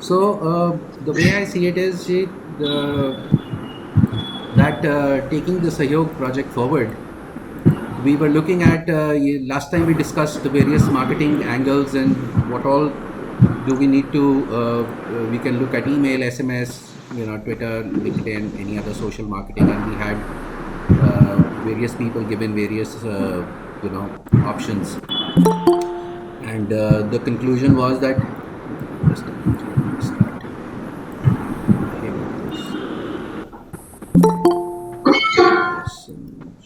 So the way I see it is that taking the Sahyog project forward, we were looking at last time we discussed the various marketing angles and what all do we need to. We can look at email, SMS, Twitter, LinkedIn, any other social marketing, and we had various people given various options, and the conclusion was that just a minute, let me restart. Okay, what this?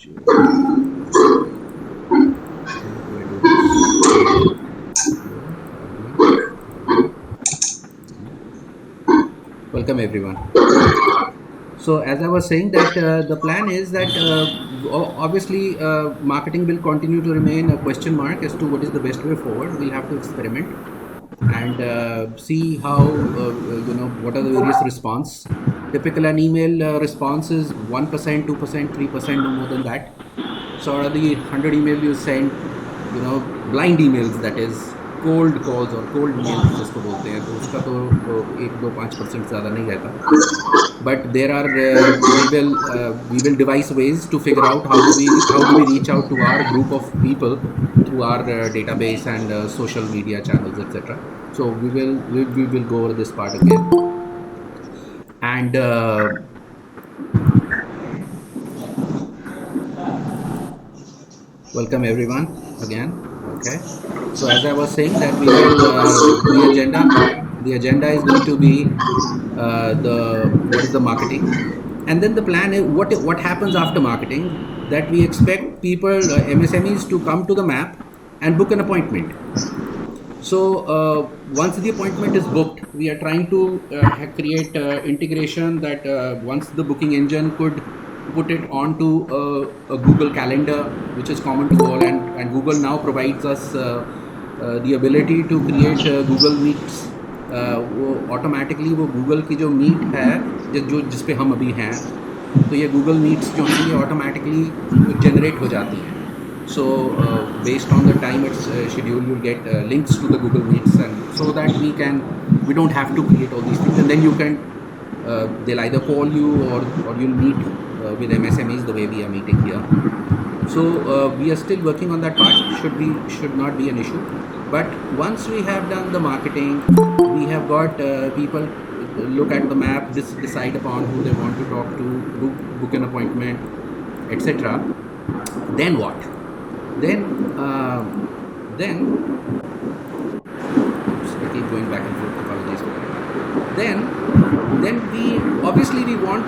Messenger. How do I do this? Hello, admin, admin, admin. Welcome everyone. So as I was saying that the plan is that obviously marketing will continue to remain a question mark as to what is the best way forward. We'll have to experiment and see how what are the various response. Typical an email response is 1%, 2%, 3%, no more than that. So out of the 100 email you send, blind emails, that is cold calls or cold mails जिसको बोलते हैं, तो उसका तो 1-2-5% ज़्यादा नहीं रहता. But there are we will devise ways to figure out how do we reach out to our group of people through our database and social media channels, etc. So we will go over this part again, and welcome everyone again. Okay, so as I was saying that we will the agenda is going to be the what is the marketing, and then the plan is what happens after marketing, that we expect people, MSMEs, to come to the map and book an appointment. So once the appointment is booked, we are trying to create integration that once the booking engine could put it onto a Google Calendar, which is common to all, and Google now provides us the ability to create Google Meets. वो automatically वो Google की जो meet है जिस पे हम अभी हैं, तो ये गूगल मीट्स जो हैं ये ऑटोमेटिकली जनरेट हो जाती हैं. So based on the time it's scheduled, you'll get links to the Google Meets, and so that we don't have to create all these things, and then you can they'll either call you or you'll meet with MSMEs the way we are meeting here. So we are still working on that part. Should not be an issue. But once we have done the marketing, we have got people look at the map, decide upon who they want to talk to, book an appointment, etc. Then what? Then oops, I keep going back and forth, apologies for that. Then we want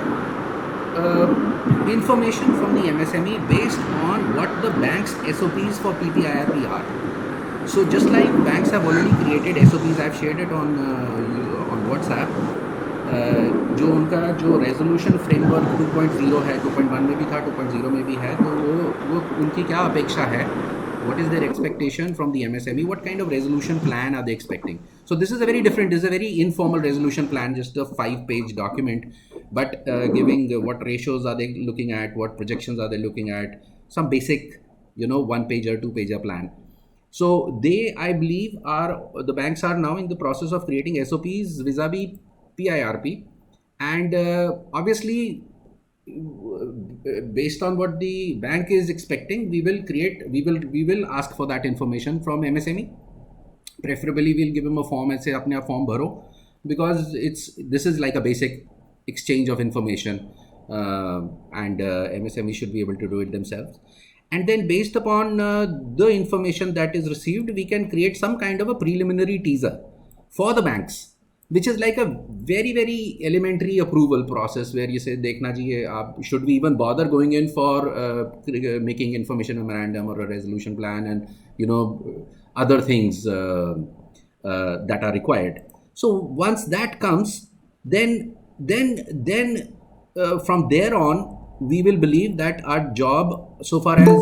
information from the MSME based on what the bank's SOPs for PPIRP are. So just like banks have already created SOPs, I've shared it on WhatsApp. जो उनका जो resolution framework 2.0 है, 2.1 में भी था, 2.0 में भी है, तो वो उनकी क्या अपेक्षा है, what is their expectation from the MSME, what kind of resolution plan are they expecting. So this is a very informal resolution plan, just a 5-page document, but giving what ratios are they looking at, what projections are they looking at, some basic 1-pager, 2-pager plan. So I believe, the banks are now in the process of creating SOPs vis-a-vis PIRP, and obviously based on what the bank is expecting, we will ask for that information from MSME. Preferably we'll give them a form and say apne aap form bharo, because this is like a basic exchange of information, and MSME should be able to do it themselves. And then based upon the information that is received, we can create some kind of a preliminary teaser for the banks, which is like a very, very elementary approval process, where you say, Dekhna ji, should we even bother going in for making information memorandum or a resolution plan, and other things that are required. So once that comes, then from there on, we will believe that our job, so far as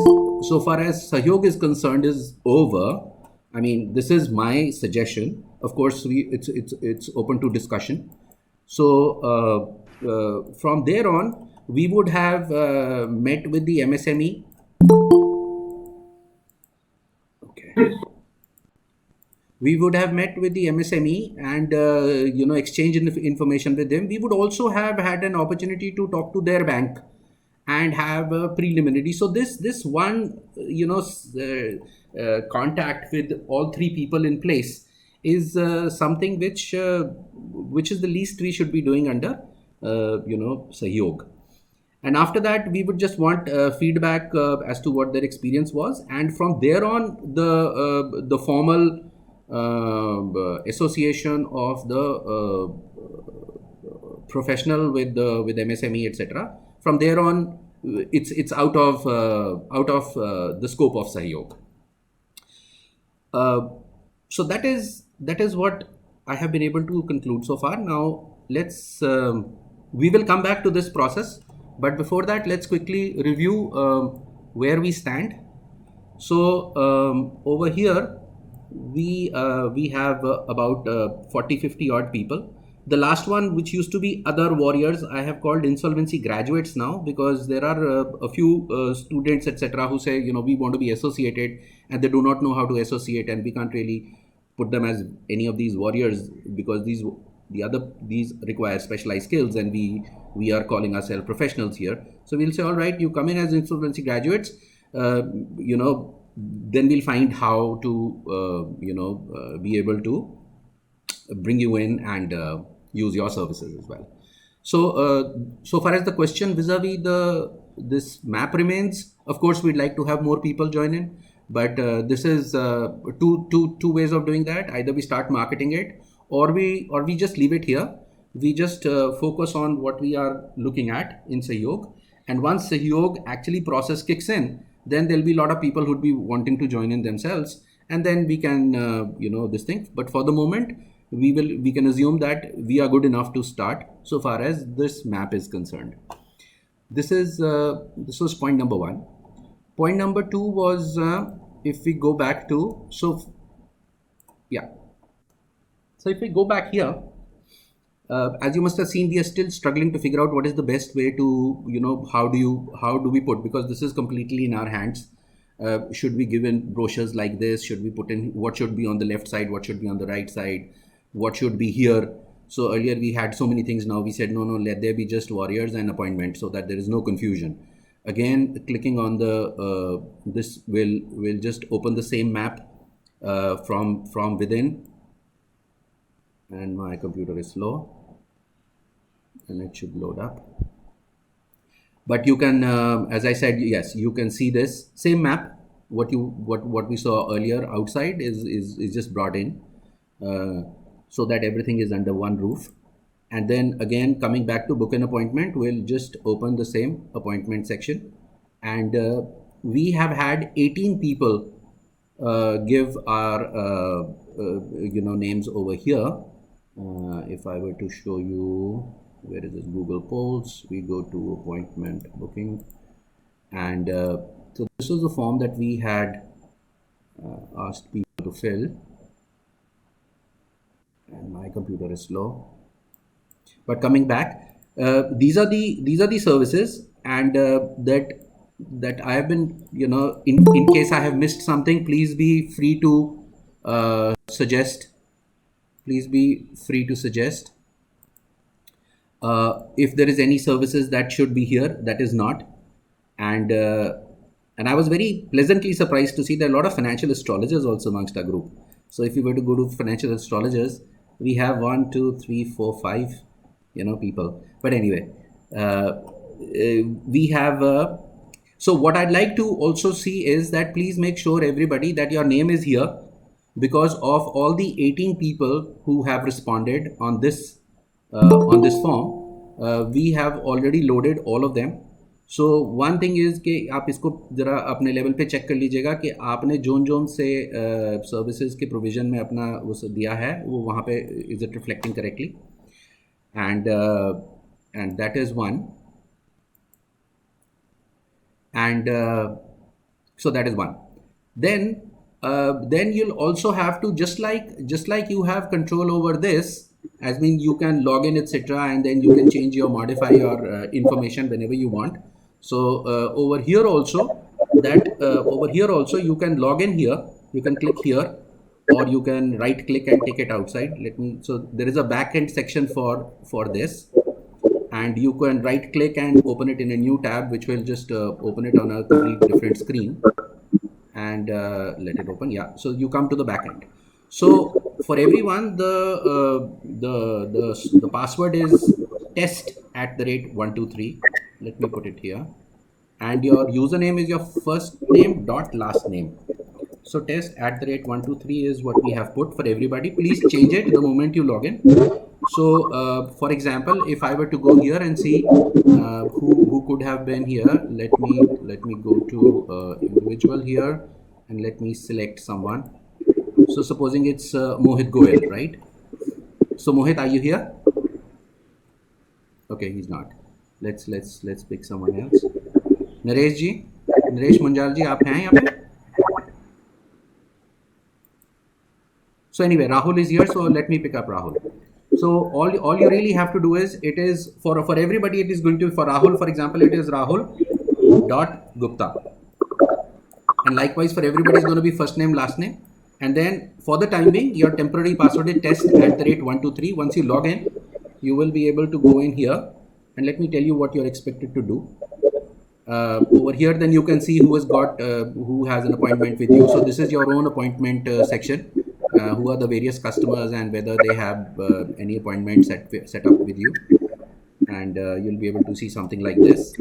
Sahyog is concerned, is over. I mean, this is my suggestion. Of course, it's open to discussion. So from there on, we would have met with the MSME. Okay. We would have met with the MSME and exchange information with them. We would also have had an opportunity to talk to their bank and have a preliminary. So this one contact with all three people in place is something which is the least we should be doing under Sahyog. And after that, we would just want feedback as to what their experience was, and from there on, the formal association of the professional with MSME, etc. From there on, it's out of the scope of Sahyog. So that is what I have been able to conclude so far. Now let's we will come back to this process, but before that, let's quickly review where we stand. So over here we have about 40-50 odd people. The last one, which used to be other warriors, I have called insolvency graduates now, because there are a few students, etc., who say, we want to be associated, and they do not know how to associate, and we can't really put them as any of these warriors, because these require specialized skills, and we are calling ourselves professionals here. So we'll say, all right, you come in as insolvency graduates, then we'll find how to be able to bring you in and use your services as well. So so far as the question vis-a-vis this map remains, of course we'd like to have more people join in, but this is two ways of doing that. Either we start marketing it, or we just leave it here. We just focus on what we are looking at in Sahyog, and once Sahyog actually process kicks in, then there'll be a lot of people who'd be wanting to join in themselves, and then we can this thing. But for the moment, we can assume that we are good enough to start so far as this map is concerned. This was point number one. Point number two was if we go back to so if we go back here, as you must have seen, we are still struggling to figure out what is the best way to how do we put, because this is completely in our hands. Should we give in brochures like this? Should we put in what should be on the left side, what should be on the right side, what should be here? So earlier we had so many things. Now we said no, let there be just warriors and appointment, so that there is no confusion. Again, clicking on the this will just open the same map from within, and my computer is slow and it should load up. But you can, as I said, yes, you can see this same map. What we saw earlier outside is just brought in, so that everything is under one roof. And then again, coming back to book an appointment, we'll just open the same appointment section, and we have had 18 people give our names over here. If I were to show you, where is this Google Polls? We go to appointment booking, and so this was the form that we had asked people to fill, and my computer is slow. But coming back, these are the services, and that I have been, in case I have missed something, please be free to suggest. Please be free to suggest. If there is any services that should be here that is not, and I was very pleasantly surprised to see there are a lot of financial astrologers also amongst our group. So if you were to go to financial astrologers, we have 1, 2, 3, 4, 5 people. But anyway, we have so what I'd like to also see is that please make sure everybody that your name is here, because of all the 18 people who have responded on this form. We have already loaded all of them. So one thing is कि आप इसको जरा अपने level पे check कर लीजिएगा कि आपने जोन से सर्विसेज के प्रोविजन में अपना वो दिया है, वो वहाँ पे is it reflecting correctly, and that is one, and so that is one. Then you'll also have to, just like you have control over this, as mean you can log in, etc., and then you can change or modify your information whenever you want. So over here also you can log in here, you can click here, or you can right click and take it outside. So there is a backend section for this, and you can right click and open it in a new tab, which will just open it on a completely different screen, and let it open. Yeah, so you come to the backend. So for everyone, the password is test@123. Let me put it here, and your username is your first name dot last name. So test@123 is what we have put for everybody. Please change it the moment you log in. So for example, if I were to go here and see who could have been here, let me go to individual here, and let me select someone. So supposing it's Mohit Goel, right? So Mohit, are you here? Okay, he's not. Let's pick someone else. Naresh Munjal ji, आप हैं यहाँ पे? So anyway, Rahul is here, so let me pick up Rahul. So all you really have to do is, it is for everybody, it is going to, for Rahul, for example, it is Rahul.Gupta. And likewise for everybody is going to be first name, last name. And then for the time being, your temporary password is test@123. Once you log in, you will be able to go in here, and let me tell you what you're expected to do. Over here, then you can see who has an appointment with you. So this is your own appointment section. Who are the various customers and whether they have any appointments set up with you, and you'll be able to see something like this,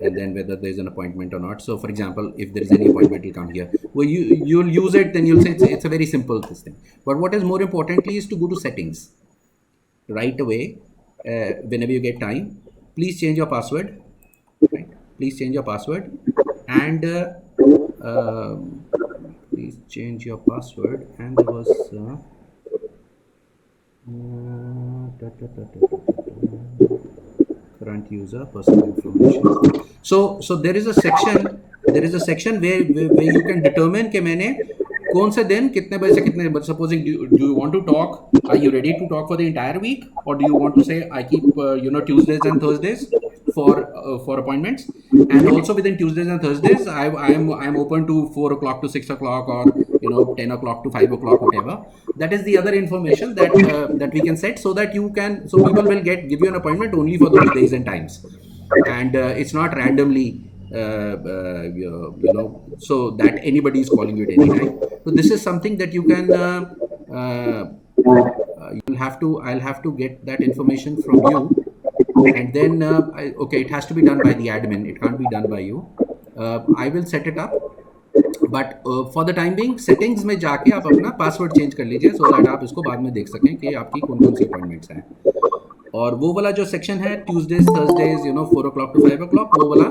and then whether there's an appointment or not. So for example, if there is any appointment, you'll come here. Well, you'll use it, then you'll say it's a very simple thing. But what is more importantly is to go to settings right away. Whenever you get time, please change your password, right? Please change your password, and please change your password. And there was current user, personal information. So there is a section where you can determine कि मैंने कौन से दिन कितने बजे से कितने बजे. Supposing do you want to talk? Are you ready to talk for the entire week, or do you want to say I keep Tuesdays and Thursdays for appointments, and also within Tuesdays and Thursdays I'm open to 4 o'clock to 6 o'clock, or 10 o'clock to 5 o'clock, whatever. That is the other information that we can set, so that people will give you an appointment only for those days and times, and it's not randomly so that anybody is calling you at any time. So this is something that you can I'll have to get that information from you, and then okay, it has to be done by the admin, it can't be done by you. I will set it up, but for the time being, settings में जाके आप अपना password change कर लीजिए, so that आप इसको बाद में देख सकें कि आपकी कौन सी अपॉइंटमेंट्स हैं. और वो वाला जो सेक्शन है Tuesdays, Thursdays, 4 o'clock to 5 o'clock, वो वाला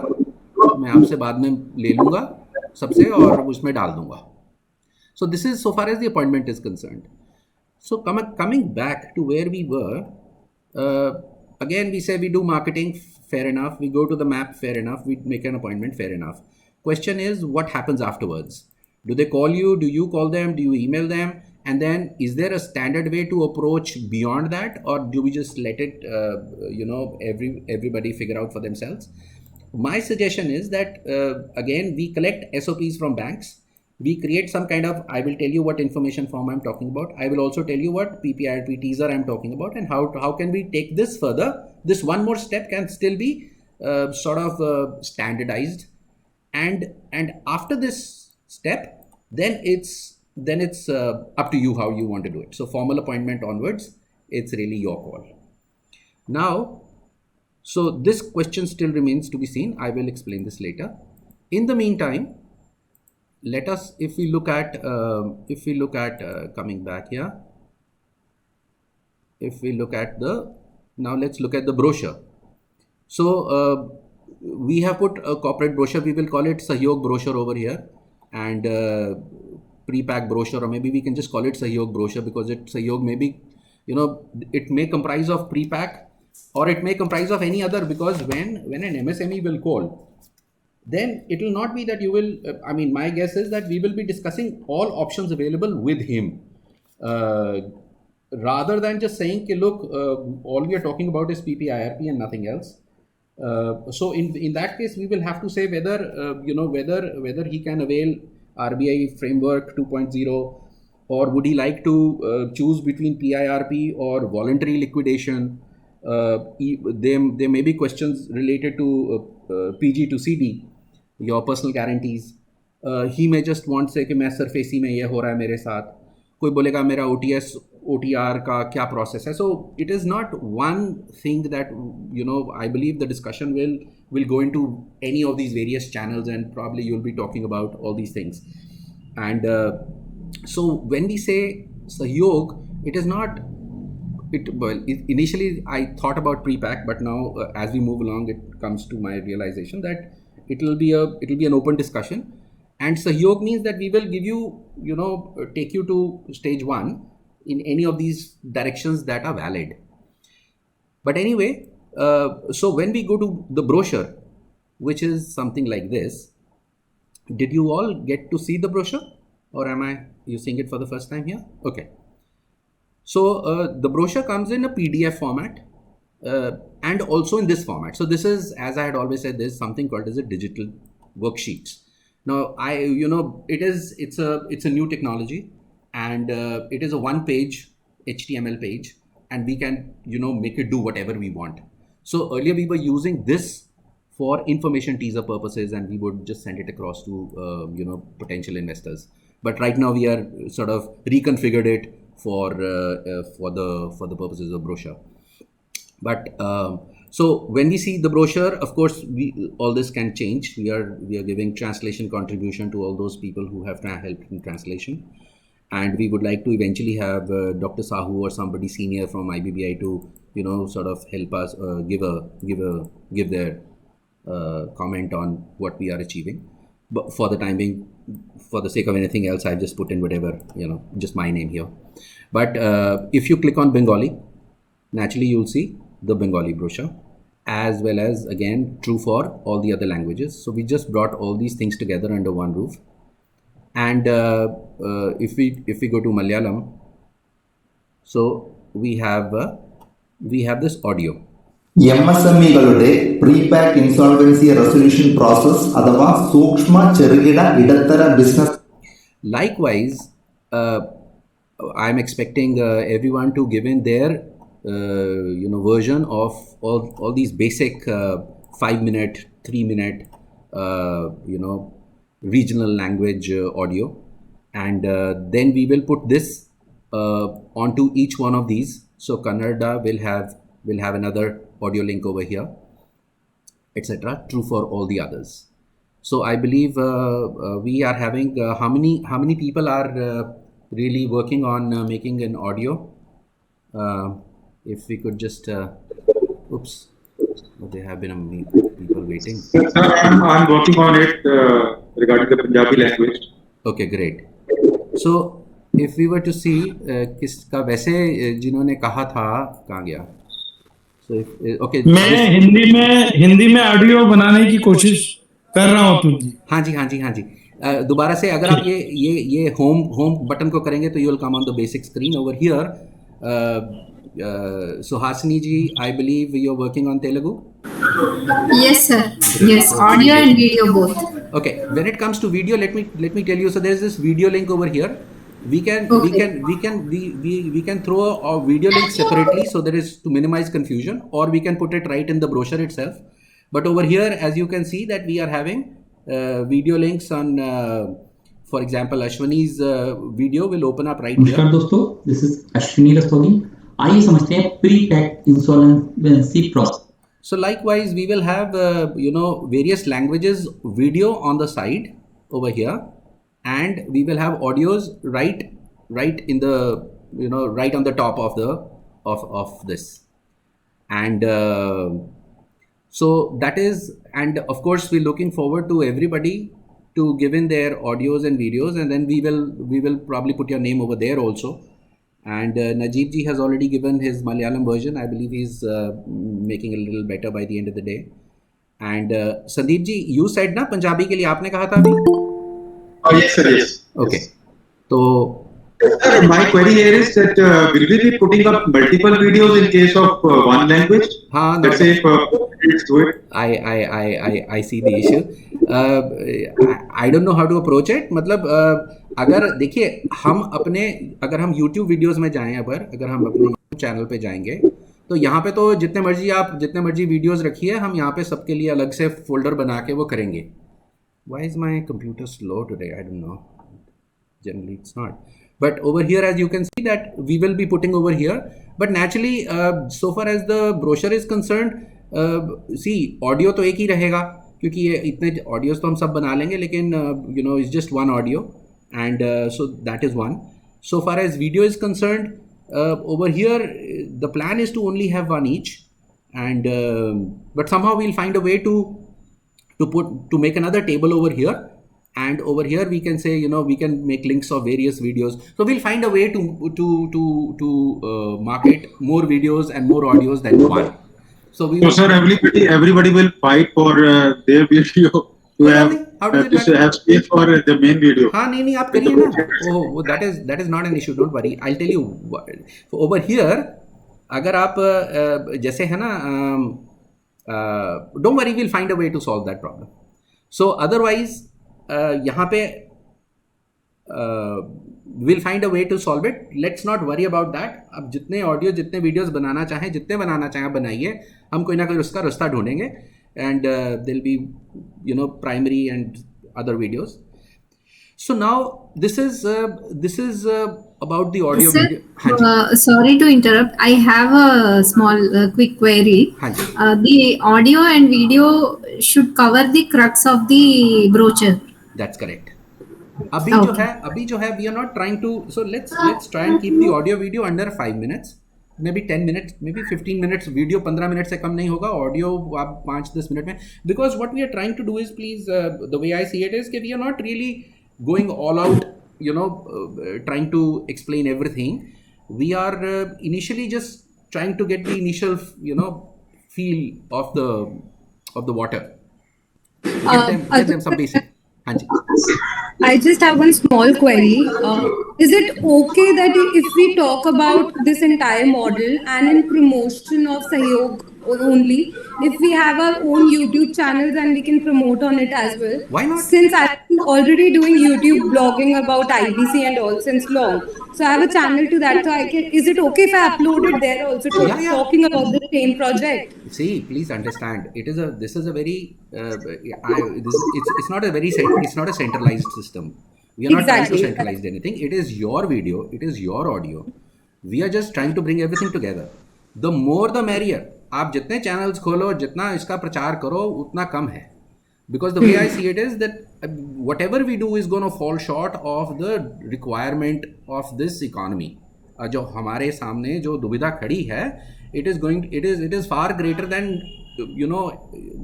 मैं आपसे बाद में ले लूँगा सबसे और उसमें डाल दूँगा. So this is so far as the appointment is concerned. So coming back to where we were, again we say we do marketing, fair enough. We go to the map, fair enough. We make an appointment, fair enough. Question is, what happens afterwards? Do they call you? Do you call them? Do you email them? And then is there a standard way to approach beyond that, or do we just let it, everybody figure out for themselves? My suggestion is that, again, we collect SOPs from banks. We create some kind of, I will tell you what information form I'm talking about. I will also tell you what PPIRP teaser I'm talking about, and how can we take this further. This one more step can still be standardized. And after this step, then it's up to you how you want to do it. So formal appointment onwards, it's really your call. Now, so this question still remains to be seen. I will explain this later. In the meantime, let us, if we look at coming back here, if we look at now let's look at the brochure. So we have put a corporate brochure. We will call it Sahyog brochure over here, and pre-pack brochure, or maybe we can just call it Sahyog brochure, because Sahyog may be, it may comprise of pre-pack, or it may comprise of any other, because when an MSME will call, then it will not be that you will, my guess is that we will be discussing all options available with him, rather than just saying, look, all we are talking about is PPIRP and nothing else. So in that case, we will have to say whether he can avail RBI framework 2.0, or would he like to choose between PIRP or voluntary liquidation? There may be questions related to PG to CD, your personal guarantees. He may just want से कि मैं सरफेसी में ये हो रहा है मेरे साथ, कोई बोलेगा मेरा OTS OTR का क्या process है. So it is not one thing that, you know, I believe the discussion will go into any of these various channels, and probably you'll be talking about all these things. And so when we say Sahyog, it is not initially I thought about pre-pack, but now as we move along, it comes to my realization that it will be an open discussion. And Sahyog means that we will give you, you know, take you to stage 1 in any of these directions that are valid. But anyway, so when we go to the brochure, which is something like this, did you all get to see the brochure, or am I you seeing it for the first time here? Okay. So the brochure comes in a PDF format and also in this format. So this is, as I had always said, there's something called as a digital worksheets. Now it's a new technology, and it is a 1-page HTML page, and we can, you know, make it do whatever we want. So earlier we were using this for information teaser purposes, and we would just send it across to you know, potential investors. But right now we are sort of reconfigured it for the purposes of brochure. But so when we see the brochure, of course, all this can change. We are giving translation contribution to all those people who have helped in translation, and we would like to eventually have Dr. Sahu or somebody senior from IBBI to, you know, sort of help us give their comment on what we are achieving. But for the time being, for the sake of anything else, I've just put in whatever, you know, just my name here. But if you click on Bengali, naturally you'll see the Bengali brochure, as well as, again, true for all the other languages. So we just brought all these things together under one roof. And if we go to Malayalam, so we have this audio. MSME-കളുടെ pre-pack insolvency resolution process അഥവാ സൂക്ഷ്മ ചെറുകിട ഇടത്തര business. Likewise, I'm expecting everyone to give in their you know, version of all these basic 5-minute, 3-minute you know, regional language audio, and then we will put this onto each one of these. So Kannada will have another audio link over here, etc. True for all the others. So I believe we are having how many people are really working on making an audio? If we could just oops, there have been people waiting. I'm working on it regarding the Punjabi language. Okay, great. So if we were to see किसका वैसे जिन्होंने कहा था कहाँ गया? So okay, मैं हिंदी में audio बनाने की कोशिश कर रहा हूँ तुझे. हाँ जी. दोबारा से अगर आप ये होम बटन को करेंगे तो you will come on the basic screen over here. Suhasini ji, I believe you're working on Telugu? Yes, sir. Yes, audio and video both. Okay, when it comes to video, let me tell you. So there's this video link over here. We can throw a video link separately, so there is to minimize confusion, or we can put it right in the brochure itself. But over here, as you can see, that we are having video links on, for example, Ashwini's video will open up right here. नमस्कार दोस्तों, this is Ashwini Rastogi. आइए समझते हैं pre-pack insolvency process. So likewise, we will have you know, various languages video on the side over here, and we will have audios right in the, you know, right on the top of the of this. And so that is, and of course we're looking forward to everybody to give in their audios and videos, and then we will probably put your name over there also. And Najib ji has already given his Malayalam version. I believe he's making a little better by the end of the day. And Sandeep ji, you said na Punjabi ke liye aapne kaha tha abhi? Yes, sir. Yes. Okay. So Sir, my query here is that will we be putting up multiple videos in case of one language? Let's say if it's do it. I see the issue. I don't know how to approach it. मतलब अगर देखिए अगर हम YouTube videos में जाएं, अगर हम अपने YouTube चैनल पे जाएंगे तो यहाँ पे तो जितने मर्जी वीडियोस रखिए, हम यहाँ पे सबके लिए अलग से फोल्डर बना के वो करेंगे. Why is my computer slow today? I don't know. Generally it's not. But over here, as you can see that we will be putting over here. But naturally, so far as the brochure is concerned, see, audio तो एक ही रहेगा क्योंकि ये इतने audios तो हम सब बना लेंगे, लेकिन it's just one audio, and so that is one. So far as video is concerned, over here the plan is to only have one each, and but somehow we'll find a way to make another table over here, and over here we can say we can make links of various videos. So we'll find a way to market more videos and more audios than one. So sir, everybody will fight for their video to have space for the main video. हाँ, नहीं आप करिए ना. Oh, that is not an issue. Don't worry. I'll tell you over here. अगर आप जैसे है ना, don't worry, we'll find a way to solve that problem. So otherwise यहाँ पे we'll find a way to solve it. Let's not worry about that. अब जितने audio जितने वीडियोस बनाना चाहें बनाइए, हम कोई ना कोई उसका रास्ता ढूंढेंगे, and there'll be primary and other videos. So now this is about the audio Sir, video. Sorry to interrupt. I have a small quick query. The audio and video should cover the crux of the brochure. That's correct. अभी जो है we are not trying to, so let's try and keep the audio video under 5 minutes, maybe 10 minutes, maybe 15 minutes. Video 15 minute से कम नहीं होगा, audio आप 5-10 minute में. Because what we are trying to do is, please, the way I see it is that we are not really going all out, trying to explain everything. We are initially just trying to get the initial feel of the water. Get them some basic. I just have one small query. Is it okay that if we talk about this entire model and in promotion of Sahyog only, if we have our own YouTube channels and we can promote on it as well? Why not? Since I'm already doing YouTube blogging about IBC and all since long, so I have a channel to that. So is it okay if I upload it there also, talking about the same project? See, please understand. This is a very it's not a centralized system. We are not trying to centralize anything. It is your video. It is your audio. We are just trying to bring everything together. The more the merrier. आप जितने channels खोलो, जितना इसका प्रचार करो, उतना कम है. Because the way I see it is that whatever we do is going to fall short of the requirement of this economy. जो हमारे सामने जो दुविधा खड़ी है, it is far greater than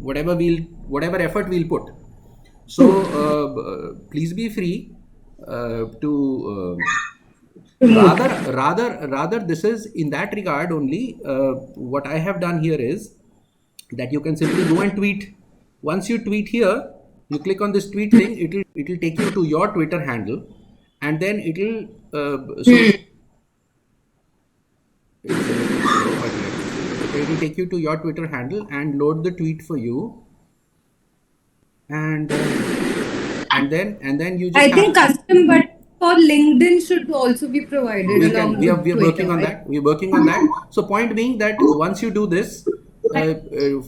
whatever effort we'll put. So please be free to rather this is in that regard only. What I have done here is that you can simply go and tweet. Once you tweet here, you click on this tweet thing, it'll take you to your Twitter handle, and then it'll take you to your Twitter handle and load the tweet for you, and then you just custom but for LinkedIn should also be provided. We are working on that. We're working on that. So point being that once you do this,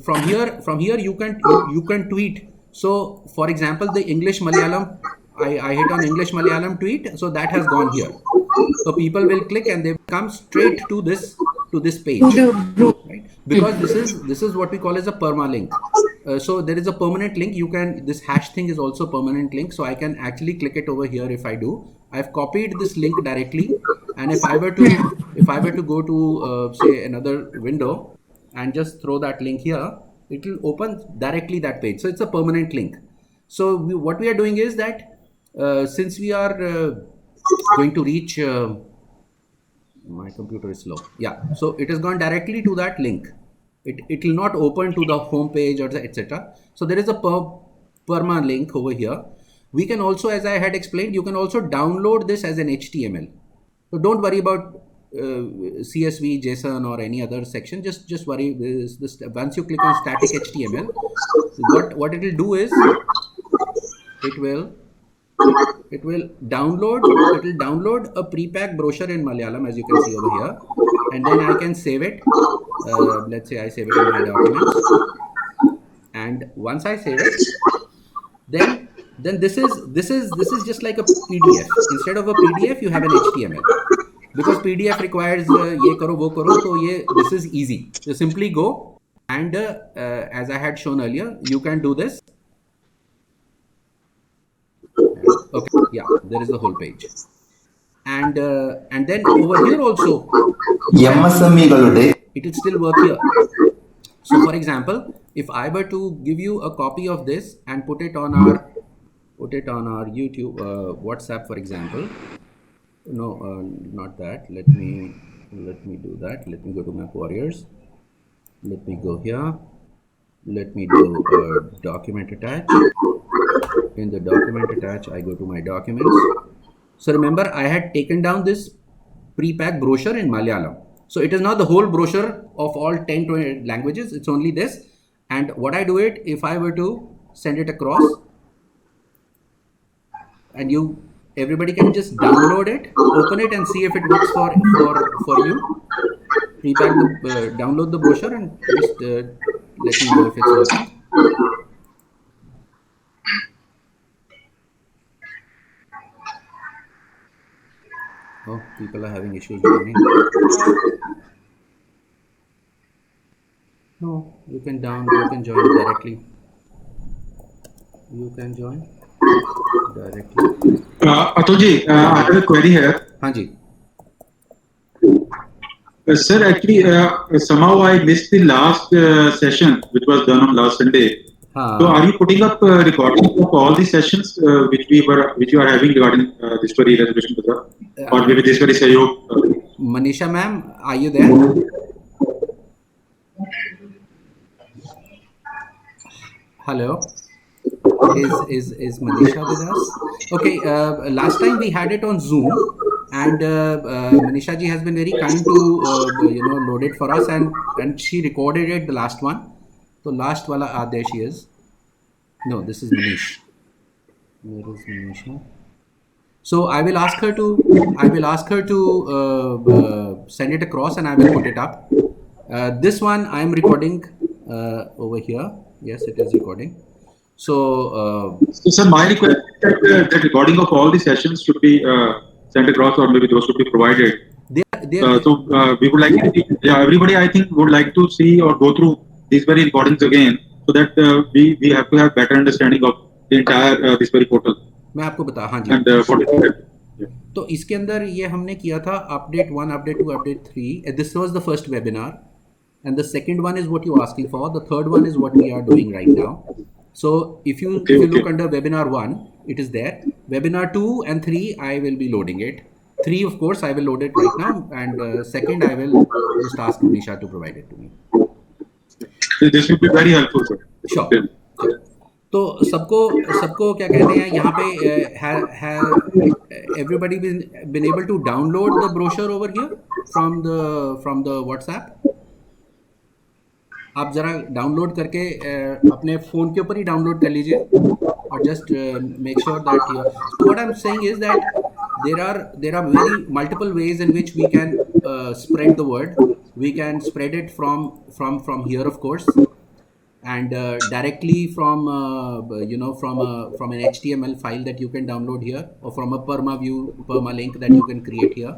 from here you can tweet. So for example, the English Malayalam, I hit on English Malayalam tweet, so that has gone here. So people will click and they come straight to this page, right? Because this is what we call as a permalink. So there is a permanent link. This hash thing is also permanent link. So I can actually click it over here if I do. I've copied this link directly, and if I were to go to say another window and just throw that link here, it will open directly that page. So it's a permanent link. So what we are doing is that since we are going to reach my computer is slow. Yeah, so it has gone directly to that link. It will not open to the home page or etc. So there is a perma link over here. We can also, as I had explained, you can also download this as an HTML. So don't worry about CSV, JSON or any other section. Just worry this once you click on static HTML, what it will do is it will it will download a pre-packed brochure in Malayalam, as you can see over here, and then I can save it. Let's say I save it in my documents, and once I save it, then this is just like a PDF. Instead of a PDF, you have an HTML, because PDF requires ye karo wo karo. So this is easy. You simply go and as I had shown earlier, you can do this. Okay, yeah, there is the whole page, and then over here also, it will still work here. So, for example, if I were to give you a copy of this and put it on our YouTube WhatsApp, for example. No, not that. Let me do that. Let me go to my warriors. Let me go here. Let me do document attach. In the document attach, I go to my documents. So remember, I had taken down this pre-packed brochure in Malayalam. So it is not the whole brochure of all 10 to 20 languages. It's only this. And what I do it, if I were to send it across, and everybody can just download it, open it, and see if it works for you. Pre-pack download the brochure and just let me know if it's working. Oh, people are having issues joining. No, you can join directly. You can join directly. Atulji, I have a query here. Hanji. Sir, actually, somehow I missed the last session, which was done on last Sunday. So, are you putting up recording of all the sessions which you are having regarding this very resolution, or maybe this very Sahyog? Manisha ma'am, are you there? Hello. Is Manisha with us? Okay. Last time we had it on Zoom, and Manisha ji has been very kind to load it for us, and she recorded it, the last one. So last wala, there she is. No, this is Manish. Where is Manisha? So I will ask her to send it across, and I will put it up. This one I am recording over here. Yes, it is recording. So sir, my request is that the recording of all the sessions should be sent across, or maybe those should be provided. So we would like everybody, I think, would like to see or go through these very recordings again, so that we have to have better understanding of the entire this very portal. मैं आपको बता, हाँ जी. तो इसके अंदर ये हमने किया था update 1, update 2, update 3. This was the first webinar, and the second one is what you're asking for. The third one is what we are doing right now. So if you look under webinar 1, it is there. Webinar 2 and 3, I will be loading it. 3, of course, I will load it right now, and second, I will just ask Manisha to provide it to me. This will be very helpful, sir. Sure. तो सबको क्या कहते हैं यहाँ पे everybody been able to download the brochure over here from the WhatsApp. आप जरा download करके अपने फ़ोन के ऊपर ही डाउनलोड कर लीजिए, और just make sure that what I'm saying is that there are very multiple ways in which we can spread the word. We can spread it from here, of course, and directly from from an HTML file that you can download here, or from a perma link that you can create here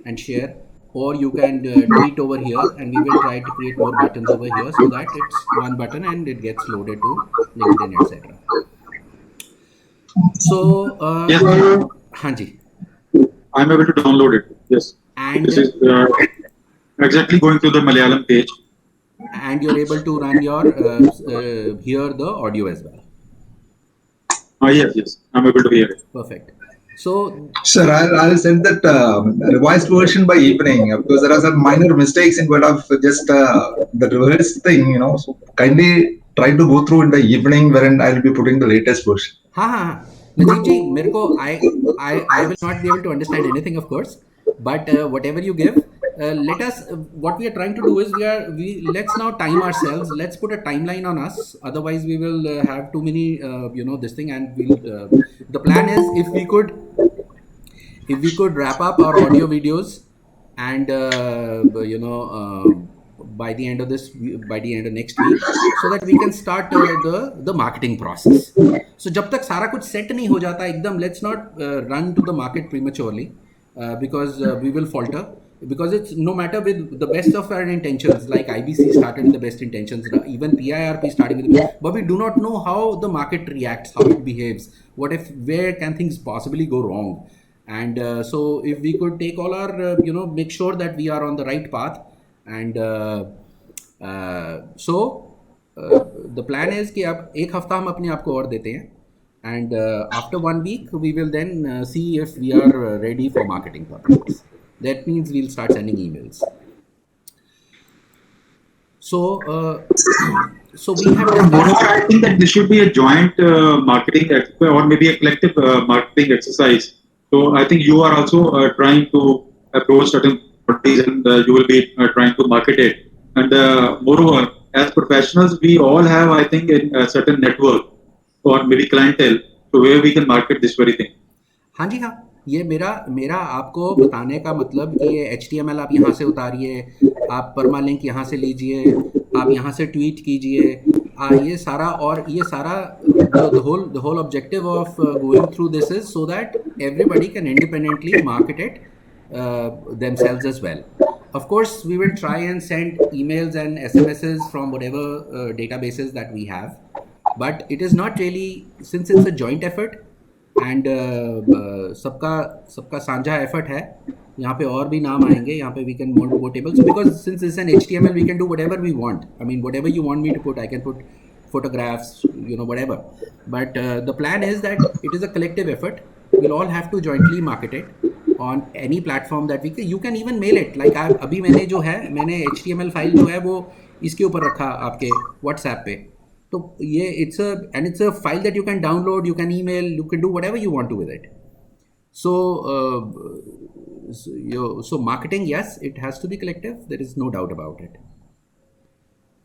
and share. Or you can tweet over here, and we will try to create more buttons over here so that it's one button and it gets loaded to LinkedIn, etc. So, yes, Hanji. I'm able to download it. Yes. And this is exactly going to the Malayalam page. And you're able to run your hear the audio as well. Yes, I'm able to hear it. Perfect. So, sir, I'll send that revised version by evening, because there are some minor mistakes in what of just the reverse thing, So kindly try to go through in the evening, wherein I'll be putting the latest version. Najib ji, I will not be able to understand anything, of course, but whatever you give, let us. What we are trying to do is let's now time ourselves. Let's put a timeline on us. Otherwise, we will have too many, this thing. And the plan is if we could wrap up our audio videos, and by the end of next week, so that we can start the marketing process. So जब तक सारा कुछ set नहीं हो जाता एकदम, let's not run to the market prematurely, because we will falter. Because it's no matter with the best of our intentions, like IBC started with the best intentions, even PIRP started with, but we do not know how the market reacts, how it behaves, where can things possibly go wrong. And so if we could take all our, make sure that we are on the right path. And the plan is कि अब एक हफ्ता हम अपने आप को और देते हैं, and after 1 week we will then see if we are ready for marketing purposes. That means we'll start sending emails. So we have. Moreover, I think that this should be a joint marketing or maybe a collective marketing exercise. So I think you are also trying to approach certain parties, and you will be trying to market it. And moreover, as professionals, we all have, I think, a certain network or maybe clientele, so where we can market this very thing. हाँ जी हाँ, ये मेरा आपको बताने का मतलब कि ये HTML आप यहाँ से उतारिए, आप परमालिंक यहाँ से लीजिए, आप यहाँ से ट्वीट कीजिए, ये सारा the whole objective of going through this is so that everybody can independently market it themselves as well. Of course, we will try and send emails and SMSs from whatever databases that we have, but it is not really, since it's a joint effort and सबका साझा effort है. यहाँ पे और भी नाम आएंगे, यहाँ पे we can more tables, because since it's an HTML we can do whatever we want. I mean, whatever you want me to put, I can put photographs, whatever. But the plan is that it is a collective effort. We'll all have to jointly market it on any platform that you can even mail it. Like अभी मैंने HTML file जो है वो इसके ऊपर रखा आपके WhatsApp पे. तो ये it's a file that you can download, you can email, you can do whatever you want to with it. So marketing, yes, it has to be collective. There is no doubt about it.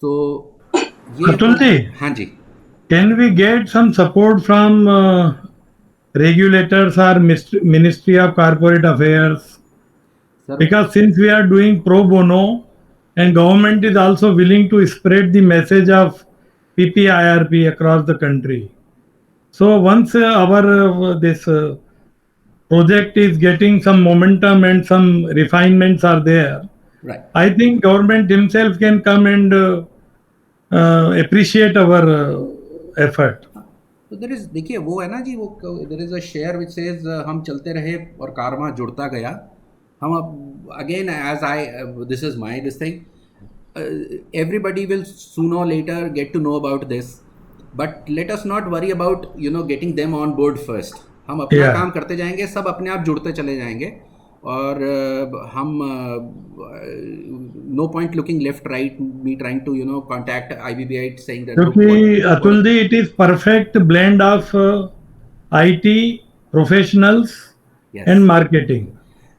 So Atul ji, हाँ जी. Can we get some support from regulators or Ministry of Corporate Affairs? Sir, because since we are doing pro bono and government is also willing to spread the message of PPIRP across the country. So once our this project is getting some momentum and some refinements are there, right, I think government himself can come and appreciate our effort. So there is, देखिए वो है ना जी, वो there is a share which says हम चलते रहे और कारवां जुड़ता गया. हम अब again this is my this thing. Everybody will sooner or later get to know about this, but let us not worry about getting them on board first. हम अपना काम करते जाएंगे, सब अपने आप जुड़ते चले जाएंगे, और हम no point looking left right, me trying to contact IBBI saying that Atul ji, it is perfect blend of IT professionals, yes, and marketing,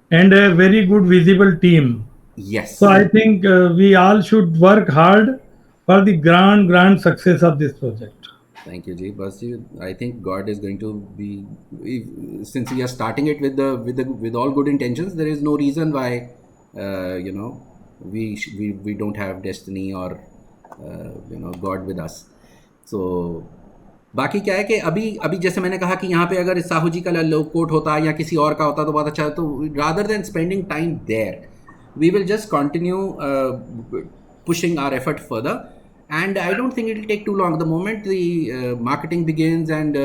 and a very good visible team. Yes. So I think we all should work hard for the grand success of this project. Thank you, Ji. Basi, I think God is going to be, since we are starting it with all good intentions, there is no reason why we don't have destiny or God with us. So बाकी क्या है कि अभी जैसे मैंने कहा कि यहाँ पे अगर साहू जी का लो कोट होता या किसी और का होता तो बहुत अच्छा. तो rather than spending time there, we will just continue pushing our effort further, and I don't think it will take too long. The moment the marketing begins and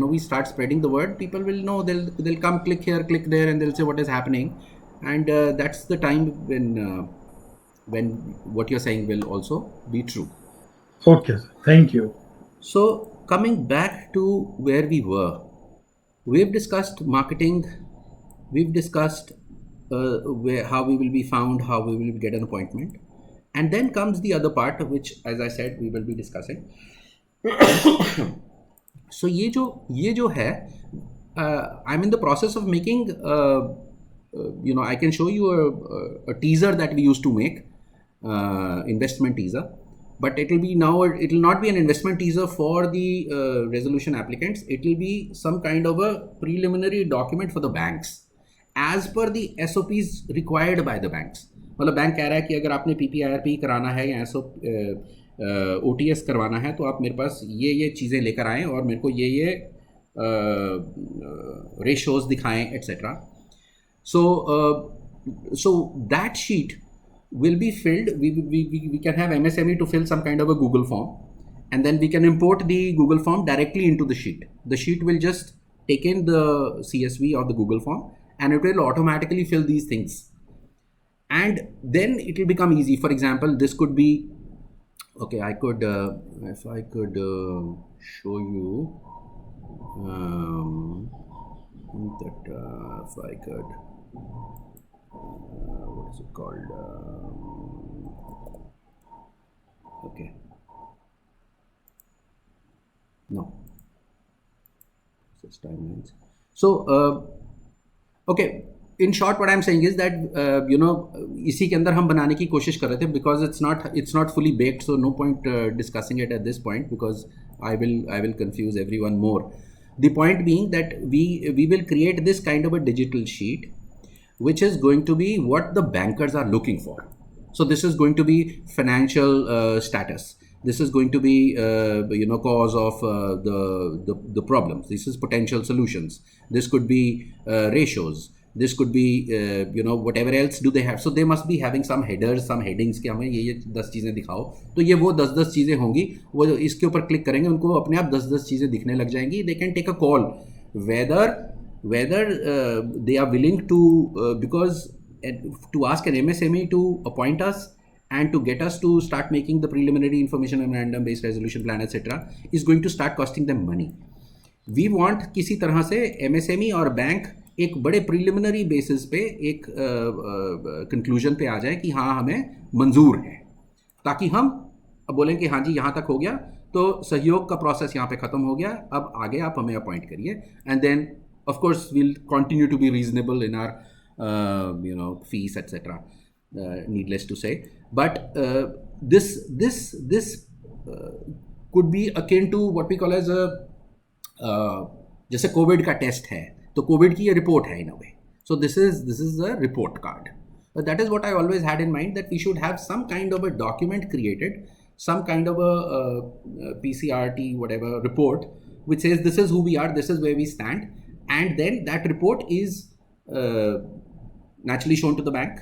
we start spreading the word, people will know. They'll come, click here, click there, and they'll say what is happening, and that's the time when what you're saying will also be true. Okay, thank you. So coming back to where we were, we've discussed marketing, we've discussed how we will be found, how we will get an appointment, and then comes the other part, which, as I said, we will be discussing. So ये जो है, I'm in the process of making I can show you a teaser that we used to make, investment teaser, but it will not be an investment teaser for the resolution applicants. It will be some kind of a preliminary document for the banks as per the SOPs required by the banks. मतलब bank कह रहा है कि अगर आपने PPIRP कराना है या OTS करवाना है तो आप मेरे पास ये चीज़ें लेकर आएँ और मेरे को ये ratios दिखाएं, etc. So that sheet will be filled. We can have MSME to fill some kind of a Google form, and then we can import the Google form directly into the sheet. The sheet will just take in the CSV of the Google form, and it will automatically fill these things. And then it will become easy. For example, this could be, okay, I could, if I could show you that, if I could, what is it called? Okay. No. Such timelines. So, okay. In short, what I'm saying is that इसी के अंदर हम बनाने की कोशिश कर रहे थे, because it's not fully baked, so no point discussing it at this point, because I will confuse everyone more. The point being that we will create this kind of a digital sheet, which is going to be what the bankers are looking for. So this is going to be financial status. This is going to be cause of the problems. This is potential solutions. This could be ratios. This could be whatever else do they have. So they must be having some headers, some headings कि हमें ये 10 चीज़ें दिखाओ. तो ये वो 10 चीज़ें होंगी. वो इसके ऊपर क्लिक करेंगे, उनको अपने आप 10 चीज़ें दिखने लग जाएंगी. They can take a call whether they are willing to because to ask an MSME to appoint us and to get us to start making the preliminary information memorandum based resolution plan, etc., is going to start costing them money. We want किसी तरह से MSME और bank एक बड़े preliminary basis पे एक conclusion पे आ जाए कि हाँ हमें मंजूर है, ताकि हम अब बोलें कि हाँ जी यहाँ तक हो गया, तो सहयोग का प्रोसेस यहाँ पे ख़त्म हो गया, अब आगे आप हमें अपॉइंट करिए. And then of course will continue to be reasonable in our fees, etc. Needless to say, but this could be akin to what we call as a जैसे कोविड का टेस्ट है तो कोविड की ये report है in a way. So this is a report card. But that is what I always had in mind, that we should have some kind of a document created, some kind of a PCRT, whatever report, which says this is who we are, this is where we stand, and then that report is naturally shown to the bank,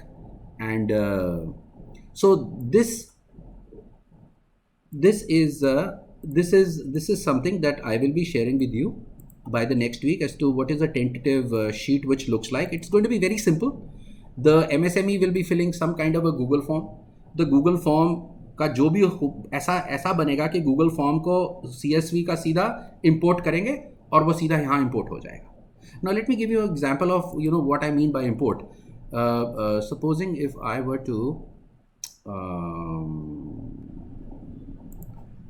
and so this is something that I will be sharing with you by the next week as to what is a tentative sheet which looks like. It's going to be very simple. The MSME will be filling some kind of a Google form. The Google form का जो भी ऐसा बनेगा कि Google form को CSV का सीधा import करेंगे और वो सीधा यहाँ import हो जाएगा. Now let me give you an example of what I mean by import. Supposing if I were to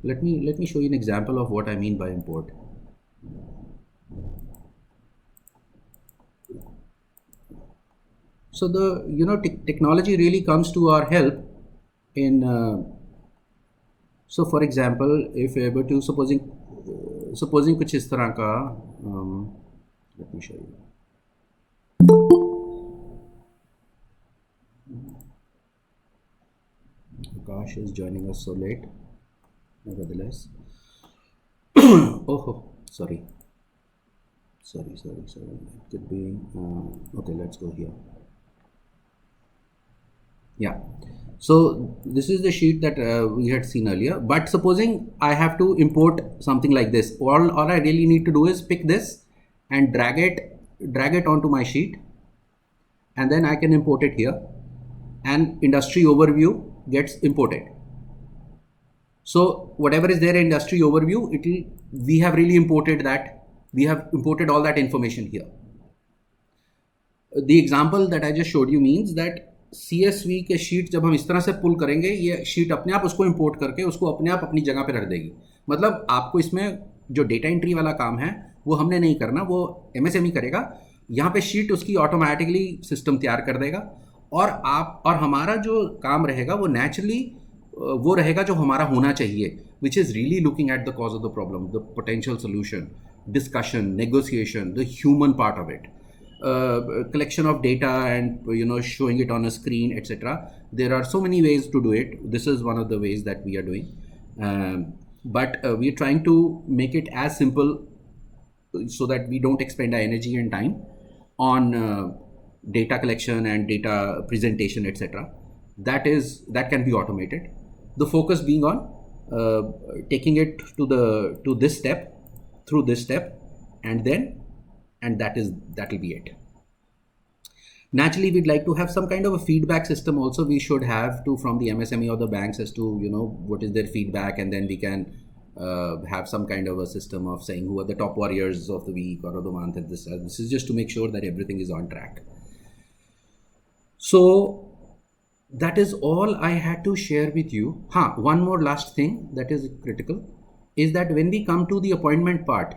let me show you an example of what I mean by import. So the technology really comes to our help in so for example, if we were to supposing कुछ इस तरह का let me show you. Akash is joining us so late, nevertheless. Oh, sorry. It could be okay, let's go here. Yeah, so this is the sheet that we had seen earlier, but supposing I have to import something like this, all I really need to do is pick this and drag it onto my sheet, and then I can import it here, and industry overview gets imported. So whatever is there in industry overview, we have really imported that. We have imported all that information here. The example that I just showed you means that CSV के sheet जब हम इस तरह से पुल करेंगे, ये sheet अपने आप उसको इंपोर्ट करके उसको अपने आप अपनी जगह पे रख देगी. मतलब आपको इसमें जो डेटा एंट्री वाला काम है वो हमने नहीं करना, वो MSME करेगा, यहाँ पे शीट उसकी ऑटोमेटिकली सिस्टम तैयार कर देगा, और हमारा जो काम रहेगा वो नेचुरली वो रहेगा जो हमारा होना चाहिए, which is really looking at the cause of the problem, the potential solution, discussion, negotiation, the human part of it, collection of data and showing it on a screen, etc. There are so many ways to do it. This is one of the ways that we are doing, but we are trying to make it as simple so that we don't expend our energy and time on data collection and data presentation, etc. That can be automated. The focus being on taking it to this step, through this step, and that will be it. Naturally, we'd like to have some kind of a feedback system also. We should have from the MSME or the banks as to what is their feedback, and then we can have some kind of a system of saying who are the top warriors of the week or of the month. This is just to make sure that everything is on track. So that is all I had to share with you. One more last thing that is critical is that when we come to the appointment part,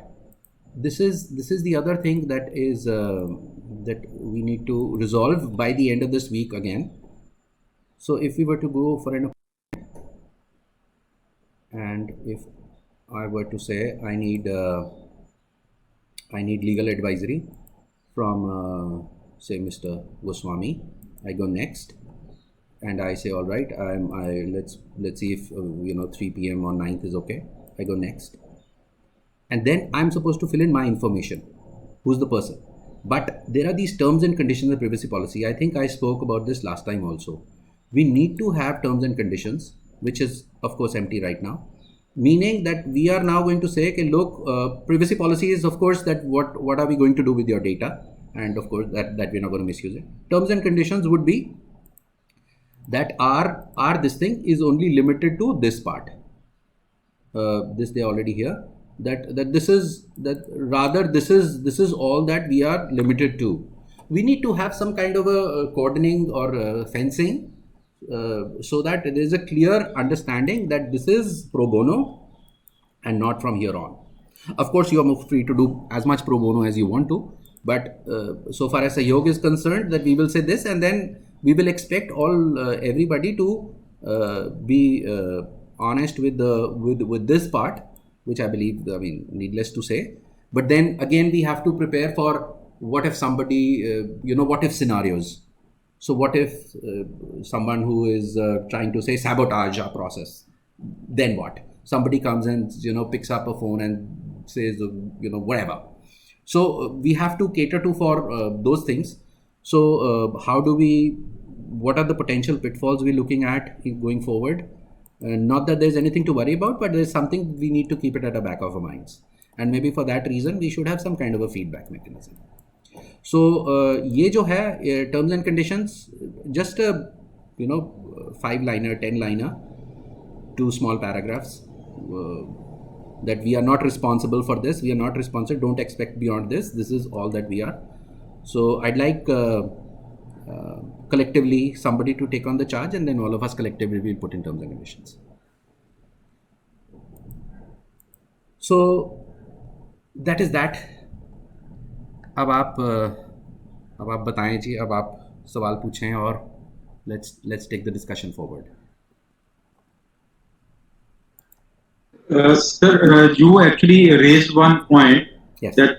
this is the other thing that is that we need to resolve by the end of this week again. So if we were to go for an appointment, and if I were to say I need legal advisory from say Mr. Goswami, I go next. And I say, all right, let's see if 3 p.m. on 9th is okay. I go next, and then I'm supposed to fill in my information. Who's the person? But there are these terms and conditions of privacy policy. I think I spoke about this last time also. We need to have terms and conditions, which is of course empty right now. Meaning that we are now going to say, okay, look, privacy policy is of course that what are we going to do with your data, and of course that we're not going to misuse it. Terms and conditions would be that our this thing is only limited to this part. This they already hear that this is all that we are limited to. We need to have some kind of a cordoning or fencing so that there is a clear understanding that this is pro bono and not from here on. Of course, you are free to do as much pro bono as you want to, but so far as Sahyog is concerned, that we will say this, and then we will expect everybody to be honest with this part, which I believe, needless to say. But then again, we have to prepare for what if somebody, what if scenarios. So what if someone who is trying to say sabotage our process, then what? Somebody comes and picks up a phone and says whatever. So we have to cater to for those things. So what are the potential pitfalls we're looking at going forward? Not that there's anything to worry about, but there's something we need to keep it at the back of our minds. And maybe for that reason, we should have some kind of a feedback mechanism. So ये जो है terms and conditions, just a 5-liner, 10-liner, 2 small paragraphs, that we are not responsible for this. We are not responsible. Don't expect beyond this. This is all that we are. So I'd like collectively somebody to take on the charge, and then all of us collectively will put in terms and conditions. So that is that. अब आप बताएं जी, अब आप सवाल पूछें और let's take the discussion forward. Sir, you actually raised one point. Yes. That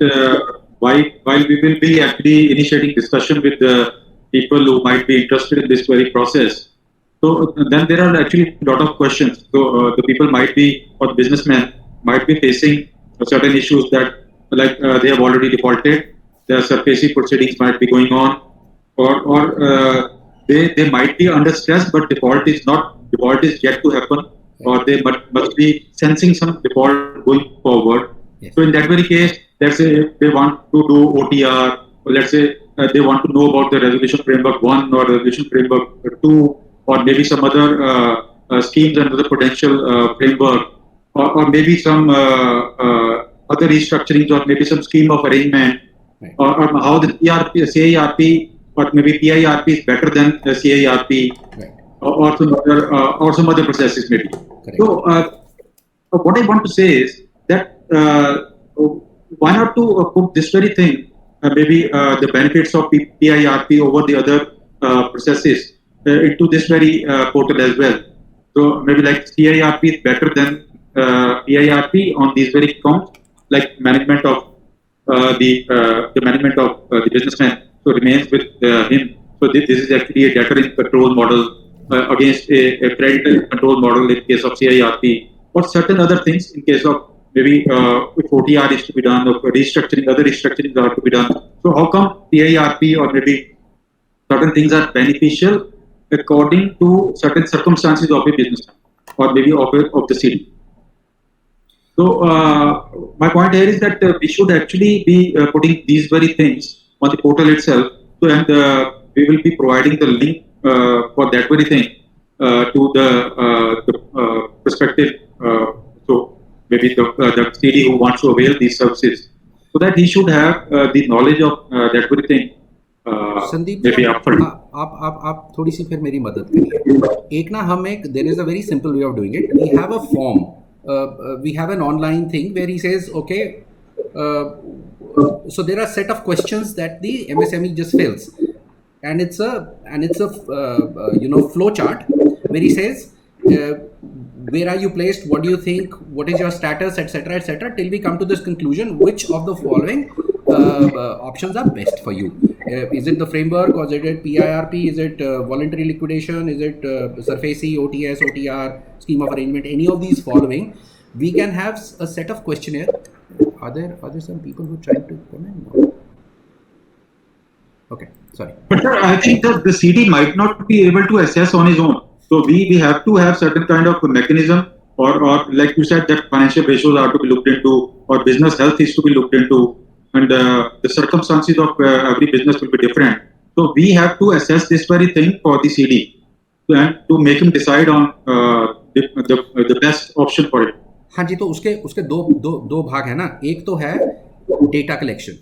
while we will be actually initiating discussion with the people who might be interested in this query process, so then there are actually a lot of questions. So the people might be, or the businessmen might be facing certain issues that they have already defaulted. The SARFAESI proceedings might be going on, or they might be under stress, but default is yet to happen, or they must be sensing some default going forward. Yes. So in that very case, let's say they want to do OTR, or let's say they want to know about the Resolution Framework 1 or Resolution Framework 2, or maybe some other schemes under the Prudential Framework, or maybe some other restructurings, or maybe some scheme of arrangement. Right. Or how the CIRP or maybe PIRP is better than the CIRP, Right. or some other processes maybe. Correct. So what I want to say is that why not to put this very thing maybe the benefits of PIRP over the other processes into this very portal as well. So maybe like CIRP is better than PIRP on these very counts, like management of the management of the businessman. So remains with him. So this is actually a debtor in control model against a creditor control model in case of CIRP, or certain other things in case of maybe if OTR is to be done, or restructuring, other restructurings are to be done. So how come PIRP or maybe certain things are beneficial according to certain circumstances of a business or maybe of the city? So my point here is that we should actually be putting these very things on the portal itself. So, and we will be providing the link for that very thing to the prospective. So maybe the CD who wants to avail these services, so that he should have the knowledge of that very thing. Sandeep maybe upfront. आप थोड़ी सी फिर मेरी मदद करिए. एक ना हम एक there is a very simple way of doing it. We have a form, we have an online thing where he says okay, so there are set of questions that the MSME just fills, and it's a flow chart where he says where are you placed, what do you think, what is your status, etc., till we come to this conclusion which of the following options are best for you. Is it the framework, or is it PIRP, is it voluntary liquidation, is it SURFACE, OTS, OTR, scheme of arrangement, any of these following. We can have a set of questionnaire. Are there some people who try to comment? No. Okay, sorry. But sir, I think that the CD might not be able to assess on his own. So we have to have certain kind of mechanism, or like you said, that financial ratios are to be looked into, or business health is to be looked into, and the circumstances of every business will be different. So we have to assess this very thing for the CD, and to make him decide on the best option for it. हाँ जी, तो उसके दो भाग है ना. एक तो है data collection,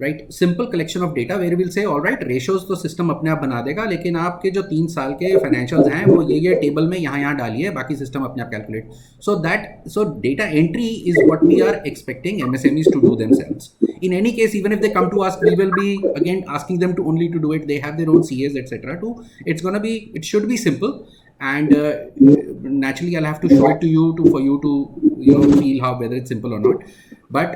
right, simple collection of data where will say all right ratios तो सिस्टम अपने आप बना देगा, लेकिन आपके जो 3 साल के फाइनेंशियल्स हैं वो ये टेबल में यहाँ डालिए, बाकी सिस्टम अपने आप calculate. So data entry is what we are expecting MSMEs to do themselves. In any case, even if they come to us, we will be again asking them to only to do it. They have their own CAs, etc. too. It should be simple, and naturally I'll have to show it to you for you to feel how whether it's simple or not. But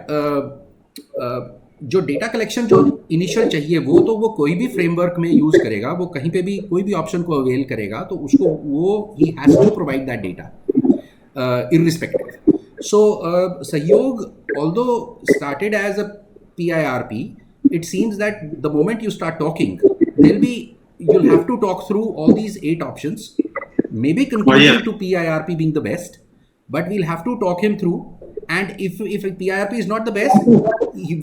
जो data collection जो initial चाहिए वो कोई भी framework में use करेगा, वो कहीं पे भी कोई भी ऑप्शन को अवेल करेगा, तो उसको वो ही has to provide that data irrespective. So Sahayog although started as a PIRP, it seems that the moment you start talking, you'll have to talk through all these 8 options, maybe concluding to PIRP being the best, but we'll have to talk him through. And if PIRP is not the best,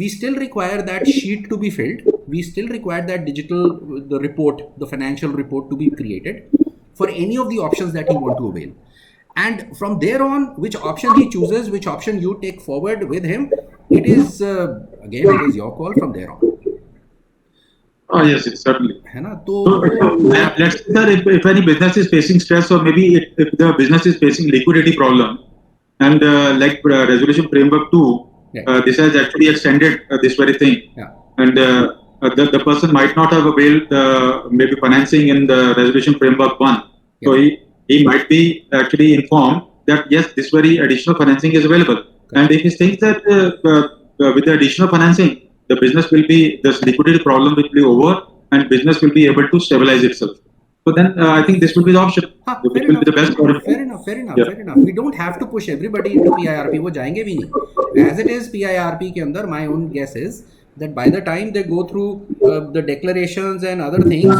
we still require that sheet to be filled. We still require that the report, the financial report to be created for any of the options that he want to avail. And from there on, which option he chooses, which option you take forward with him, it is your call from there on. Oh yes, certainly. है ना? So let's say that if any business is facing stress, or maybe if the business is facing liquidity problem, and like resolution framework 2, this has actually extended this very thing. Yeah. And the person might not have availed maybe financing in the resolution framework 1. Yeah. So he might be actually informed that yes, this very additional financing is available. Okay. And if he thinks that with the additional financing, the liquidity problem will be over, and business will be able to stabilize itself. So then I think this will be the option. It will be the best option. Fair enough. We don't have to push everybody into PIRP. वो जाएंगे भी नहीं. As it is PIRP के अंदर, my own guess is that by the time they go through the declarations and other things,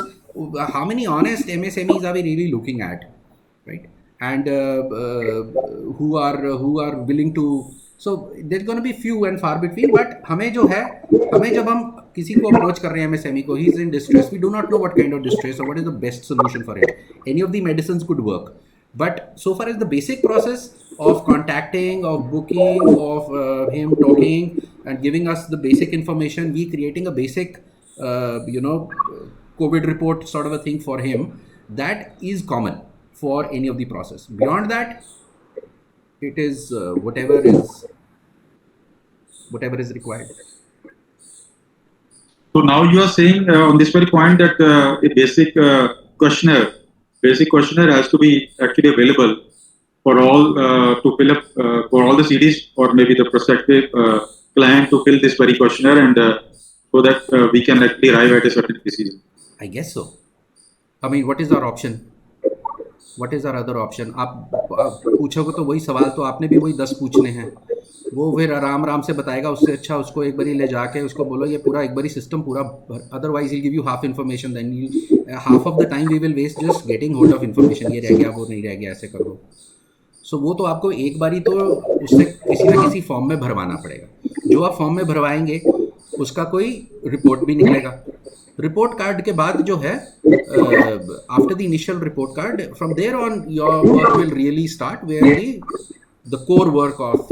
how many honest MSMEs are we really looking at, right? And who are willing to. So there's going to be few and far between. But हमें जब हम किसी को approach कर रहे हैं MSME को, he's in distress, we do not know what kind of distress or what is the best solution for it. Any of the medicines could work, but so far as the basic process of contacting, of booking, of him talking and giving us the basic information, we creating a basic COVID report sort of a thing for him, that is common for any of the process. Beyond that, it is whatever is required. So now you are saying on this very point that a basic questionnaire has to be actually available for all to fill up for all the CDs or maybe the prospective client to fill this very questionnaire and so that we can actually arrive at a certain decision. I guess so. I mean, what is our option? What is our other option? आप पूछोगे तो वही सवाल तो आपने भी वही 10 पूछने हैं, वो फिर आराम से बताएगा। उससे अच्छा उसको एक बारी ले जाके उसको बोलो ये पूरा एक बारी सिस्टम पूरा, otherwise he'll give you half information, then you half of the time we will waste just getting hold of information, ये रह गया वो नहीं रह गया ऐसे कर दो। सो वो तो आपको एक बारी तो उससे किसी ना किसी फॉर्म में भरवाना पड़ेगा। जो आप फॉर्म में भरवाएंगे उसका कोई रिपोर्ट भी निकलेगा। रिपोर्ट कार्ड के बाद जो है after the initial report card, from there on your work will really start, where the core work of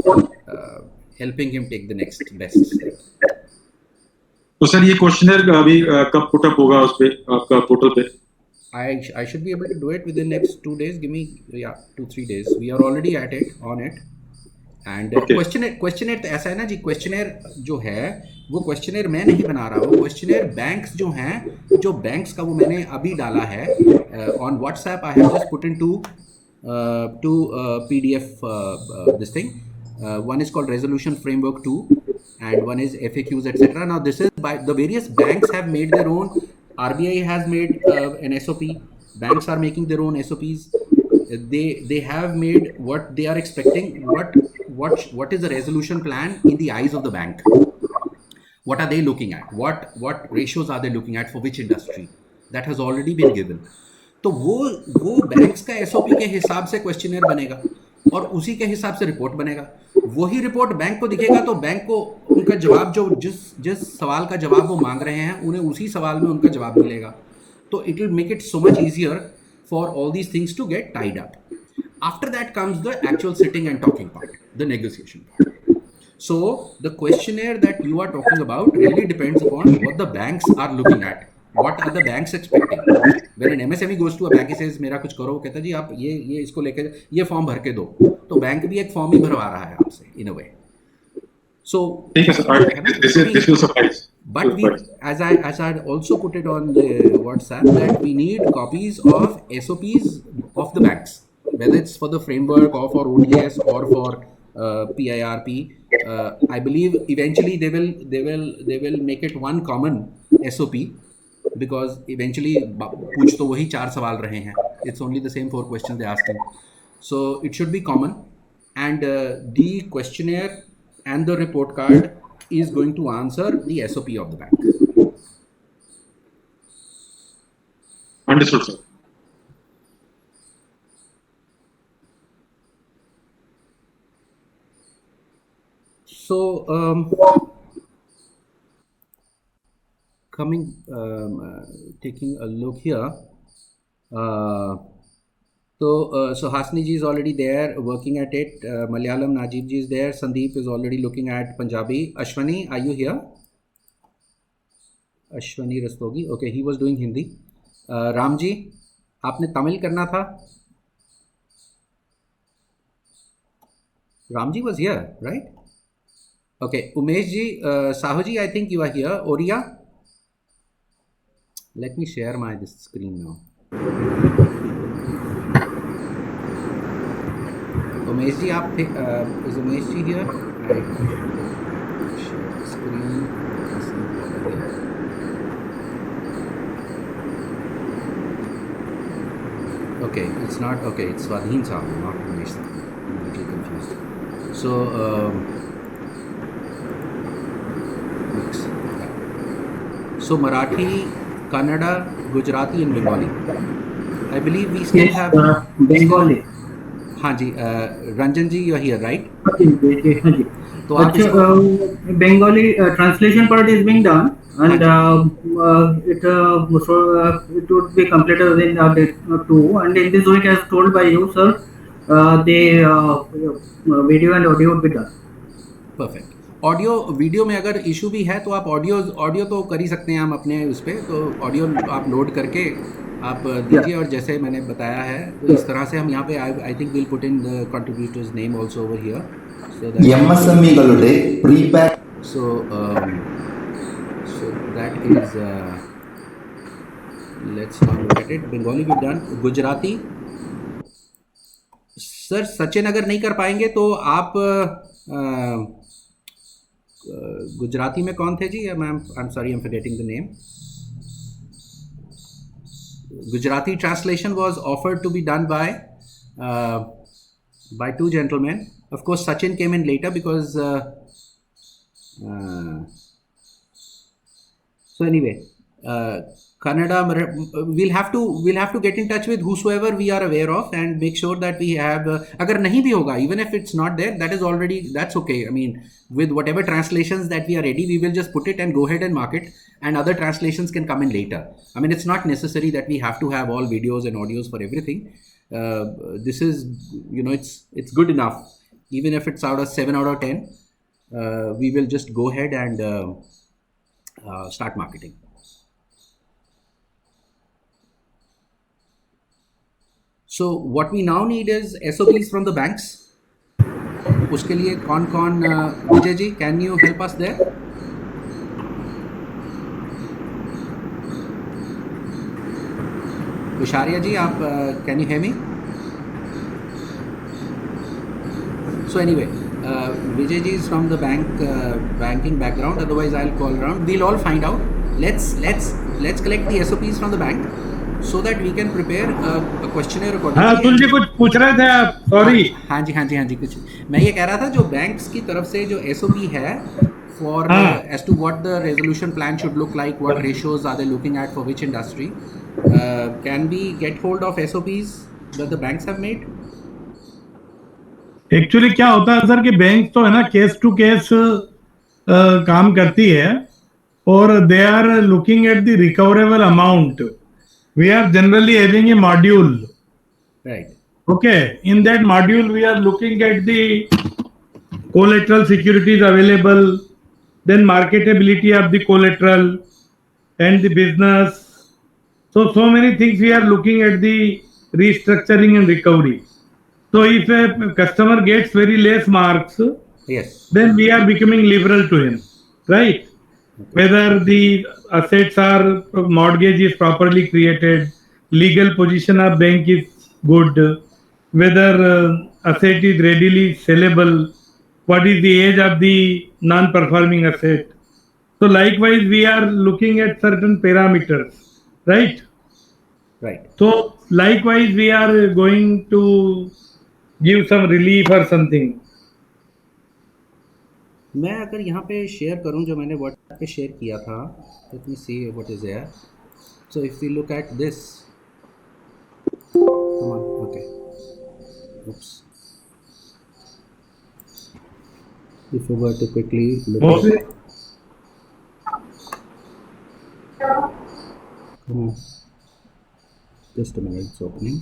helping him take the next best step. तो सर ये क्वेश्चनर अभी कब पुट अप होगा उस पे आपका पोर्टल पे? I should be able to do it within next 2 days. Give me 2-3 days. We are already at it, on it. And questionnaire तो ऐसा है ना जी, questionnaire जो है वो questionnaire मैं नहीं बना रहा हूँ। questionnaire banks जो हैं, जो banks का वो मैंने अभी डाला है on WhatsApp. I have just put into two PDF this thing. One is called Resolution Framework 2 and one is FAQs etc. Now this is by the various banks have made their own. RBI has made an SOP. Banks are making their own SOPs. They have made what they are expecting. What is the resolution plan in the eyes of the bank? What are they looking at? What ratios are they looking at for which industry? That has already been given. तो वो banks का SOP के हिसाब से questionnaire बनेगा और उसी के हिसाब से रिपोर्ट बनेगा। वही रिपोर्ट बैंक को दिखेगा तो बैंक को उनका जवाब जो जिस सवाल का जवाब वो मांग रहे हैं उन्हें उसी सवाल में उनका जवाब मिलेगा। तो it will make it so much easier for all these things to get tied up. After that comes the actual sitting and talking part, the negotiation part. So the questionnaire that you are talking about really depends upon what the banks are looking at. What are the banks expecting? When an MSME goes to a bank, he says मेरा कुछ करो, कहता जी आप ये इसको लेके ये form भर के दो, तो बैंक भी एक फॉर्म ही भरवा रहा है आपसे in a way. So this will suffice. But we, as I also put it on the WhatsApp, that we need copies of SOPs of the banks, whether it's for the framework or for ODS or for PIRP. I believe eventually they will make it one common SOP, because eventually पूछ तो वही 4 सवाल रहे हैं. It's only the same 4 questions they're asking. So it should be common, and the questionnaire and the report card is going to answer the SOP of the bank. Understood, sir. So taking a look here, so Hasni ji is already there working at it. Malayalam Najib ji is there. Sandeep is already looking at Punjabi. Ashwani, are you here? Ashwani Rastogi, okay, he was doing Hindi. Ram ji, आपने तमिल करना था. Ram ji was here, right? Okay, Umesh ji, Sahu ji, I think you are here. Oriya, let me share my this screen now. Umesh ji, आप is Umesh ji here? Right. Share the screen. Okay, it's not okay. It's Swadhin Sahu, not Umesh Sahu. I'm a little confused. So. So Marathi, Kannada, Gujarati and Bengali. I believe we still have Bengali. हाँ जी, Ranjan ji, you are here, right? हाँ जी. तो आप Bengali translation part is being done, and it would be completed within day 2. And in this week, as told by you, sir, the video and audio would be done. Perfect. Audio video में अगर issue भी है तो आप audio तो कर ही सकते हैं हम अपने उस पर, तो ऑडियो आप लोड करके आप दीजिए, और जैसे मैंने बताया है तो इस तरह से हम यहाँ पे I think will put in the contributors name also over here, so that MSME കളുടെ pre pack so that is let's now look at it. Bengali we've done. Gujarati, sir Sachin अगर नहीं कर पाएंगे तो आप गुजराती में कौन थे जी? Ma'am I am sorry, I am forgetting the name. Gujarati translation was offered to be done by two gentlemen. Of course, Sachin came in later because. So anyway, Kannada. We'll have to get in touch with whosoever we are aware of and make sure that we have. अगर नहीं भी होगा, even if it's not there, that's okay. I mean, with whatever translations that we are ready, we will just put it and go ahead and mark it, and other translations can come in later. I mean, it's not necessary that we have to have all videos and audios for everything. This is, it's good enough. Even if it's out of 7 out of 10, we will just go ahead and start marketing. So what we now need is SOPs from the banks. उसके लिए कौन Vijay ji, can you help us there? विशारिया जी, आप can you hear me? So anyway, Vijay ji is from the banking background. Otherwise, I'll call around. We'll all find out. Let's collect the SOPs from the bank so that we can prepare a questionnaire accordingly. हाँ, अतुल जी कुछ पूछ रहे थे आप? Sorry. हाँ जी कुछ मैं ये कह रहा था, जो बैंक्स की तरफ से जो SOP है for as to what the resolution plan should look like, what ratios are they looking at for which industry, can we get hold of SOPs that the banks have made? Actually क्या होता है sir कि bank तो है ना case to case काम करती है, और they are looking at the recoverable amount. We are generally having a module, right? Okay, in that module we are looking at the collateral securities available, then marketability of the collateral and the business. So many things we are looking at the restructuring and recovery. So if a customer gets very less marks, Yes. then we are becoming liberal to him, right? Okay. Whether the assets are, mortgage is properly created, legal position of bank is good, whether asset is readily sellable, what is the age of the non-performing asset. So likewise, we are looking at certain parameters, right? Right. So likewise, we are going to give some relief or something. मैं अगर यहाँ पे share करूँ जो मैंने WhatsApp पे share किया था, let me see what is there. So if we look at this, come on, okay. Oops. If we were to quickly look at it. Come on. Just a minute, it's opening.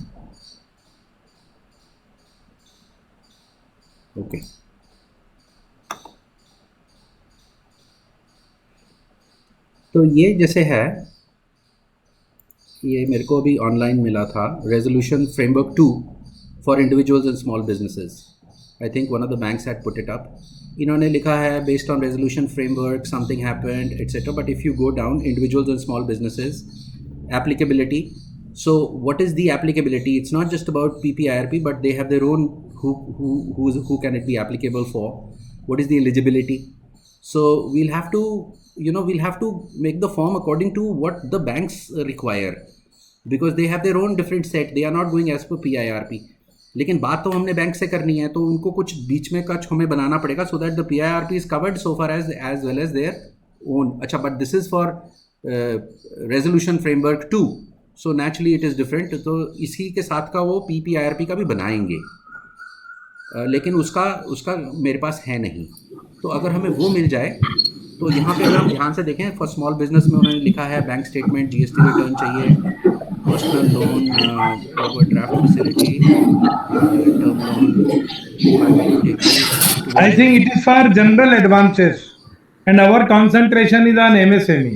Okay. तो ये जैसे है, ये मेरे को अभी online मिला था, resolution framework 2 for individuals and small businesses. I think one of the banks had put it up. इन्होंने लिखा है based on resolution framework something happened etcetera, but if you go down individuals and small businesses applicability. So what is the applicability? It's not just about PPIRP, but they have their own who can it be applicable for? What is the eligibility? So we'll have to make the form according to what the banks require, because they have their own different set. They are not going as per PIRP. लेकिन बात तो हमने bank से करनी है, तो उनको कुछ बीच में कुछ हमें बनाना पड़ेगा so that the PIRP is covered so far as well as their own. अच्छा, but this is for resolution framework 2, so naturally it is different. तो इसी के साथ का वो PPIRP का भी बनाएंगे, लेकिन उसका मेरे पास है नहीं. तो अगर हमें वो मिल जाए तो यहाँ पे अगर हम ध्यान से देखें, फॉर स्मॉल बिजनेस में उन्होंने लिखा है बैंक स्टेटमेंट, GST रिटर्न चाहिए, personal loan, overdraft facility, term loan. I think it is for general advances, and our concentration is on MSME.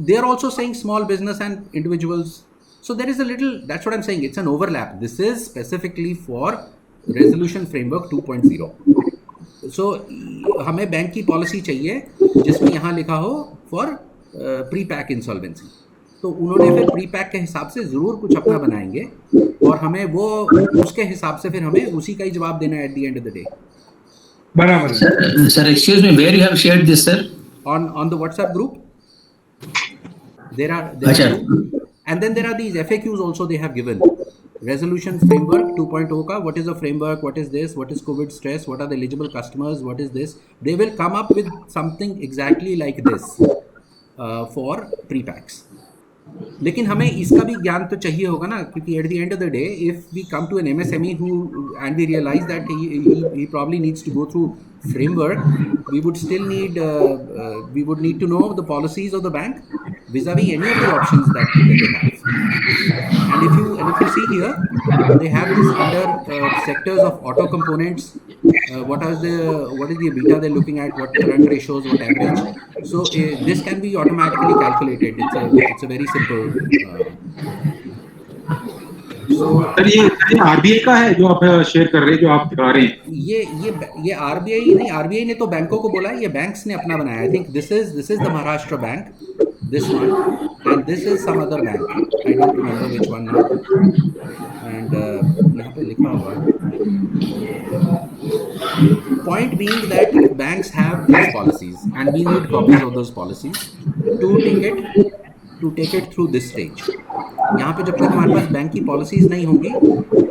They are also saying small business and individuals. So there is a little, that's what I'm saying, it's an overlap. This is specifically for resolution framework 2.0. सो हमें bank की policy चाहिए जिसमें यहाँ लिखा हो for pre pack insolvency. तो उन्होंने फिर प्री पैक के हिसाब से ज़रूर कुछ अपना बनाएंगे और हमें वो उसके हिसाब से फिर हमें उसी का ही जवाब देना है eight the end of the day. बराबर। Sir, excuse me, where you have shared this, sir? On the WhatsApp group. There are and then there are these FAQs also they have given. Resolution framework 2.0 ka, what is the framework, what is this, what is COVID stress, what are the eligible customers, what is this. They will come up with something exactly like this for pre-packs. लेकिन हमें इसका भी ज्ञान तो चाहिए होगा ना, क्योंकि at the end of the day if we come to an MSME who and we realize that he probably needs to go through framework, we would still need we would need to know the policies of the bank vis-a-vis any of the options that they have. And if you see here, they have this under sectors of auto components. What is the beta they're looking at, what current ratios, what average. So this can be automatically calculated. It's a very simple. Sir ये RBI का है जो आप share कर रहे हैं, जो आप दिखा रहे हैं? ये RBI नहीं, RBI ने तो बैंकों को बोला, ये बैंक्स ने अपना बनाया। I think this is the Maharashtra bank, this one, and this is some other bank. I don't remember which one now. And यहाँ पे लिखा हुआ है. Point being that banks have these policies, and we need copies of those policies to take it through this stage. यहाँ पे जब तक हमारे पास बैंक की पॉलिसीज नहीं होंगी,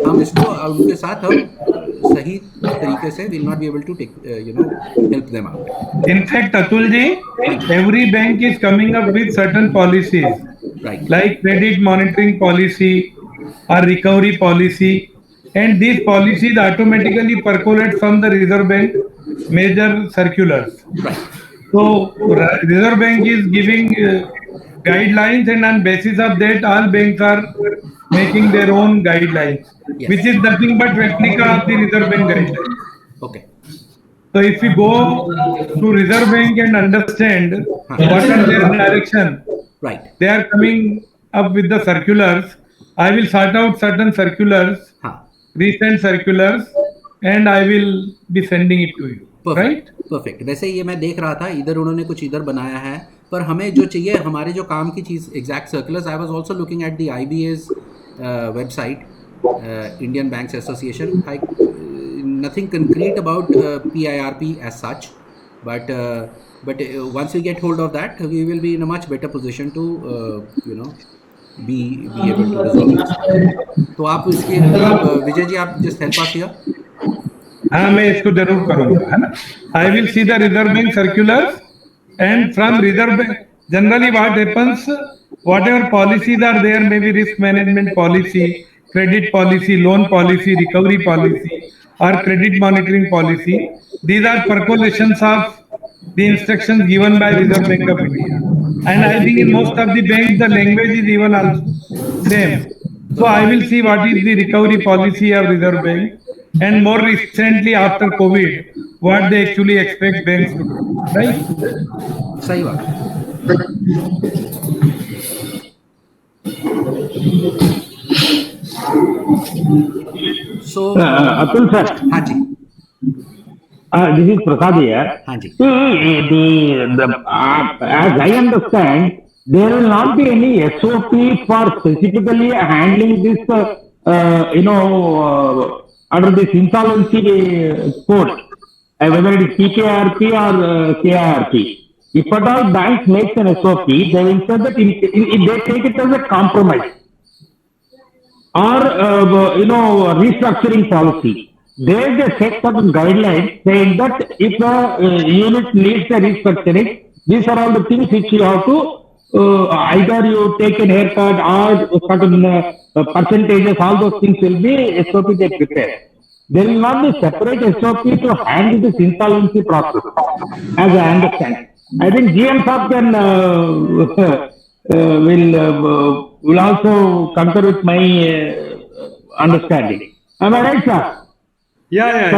हम इसको उनके साथ हम सही तरीके से will not be able to take help them out. In fact, Atul ji, every bank is coming up with certain policies, right? Like credit monitoring policy or recovery policy, and these policies automatically percolate from the Reserve Bank major circulars. Right. So Reserve Bank is giving guidelines, and on basis of that, all banks are making their own guidelines, yes, which is nothing but replica of the Reserve Bank guidelines. Okay. So if we go to Reserve Bank and understand what are their direction, right? They are coming up with the circulars. I will sort out certain circulars, recent circulars, and I will be sending it to you. Perfect. Right? Perfect. वैसे ये मैं देख रहा था, इधर उन्होंने कुछ इधर बनाया है, पर हमें जो चाहिए हमारे जो काम की चीज़ exact circulars. I was also looking at the IBA's website, Indian Banks Association. Nothing concrete about PIRP as such, but once we get hold of that, we will be in a much better position to be able to resolve this. तो आप इसके विजय जी, आप just help us here. हाँ, मैं इसको जरूर करूँगा, है ना? I will see the Reserve Bank circulars, and from Reserve Bank, generally what happens, whatever policies are there, maybe risk management policy, credit policy, loan policy, recovery policy, or credit monitoring policy, these are percolations of the instructions given by Reserve Bank of India. And I think in most of the banks, the language is even also same. So I will see what is the recovery policy of Reserve Bank, and more recently after COVID, what they actually expect banks to do, right? सही बात। So Atul sir, हाँ जी, this is Prasad here. हाँ जी। As I understand, there will not be any SOP for specifically handling this, under this insolvency code, whether it is PKRP or KIRP. If at all banks make an SOP, they will say that if they take it as a compromise or restructuring policy, they set certain guidelines saying that if a unit needs a restructuring, these are all the things which you have to either you take a haircut or certain percentages, all those things will be SOP they prepare. There will not be separate SOP to handle this insolvency process, as I understand. I think GM Sahab can will also concur with my understanding. Am I right, sir? Yeah.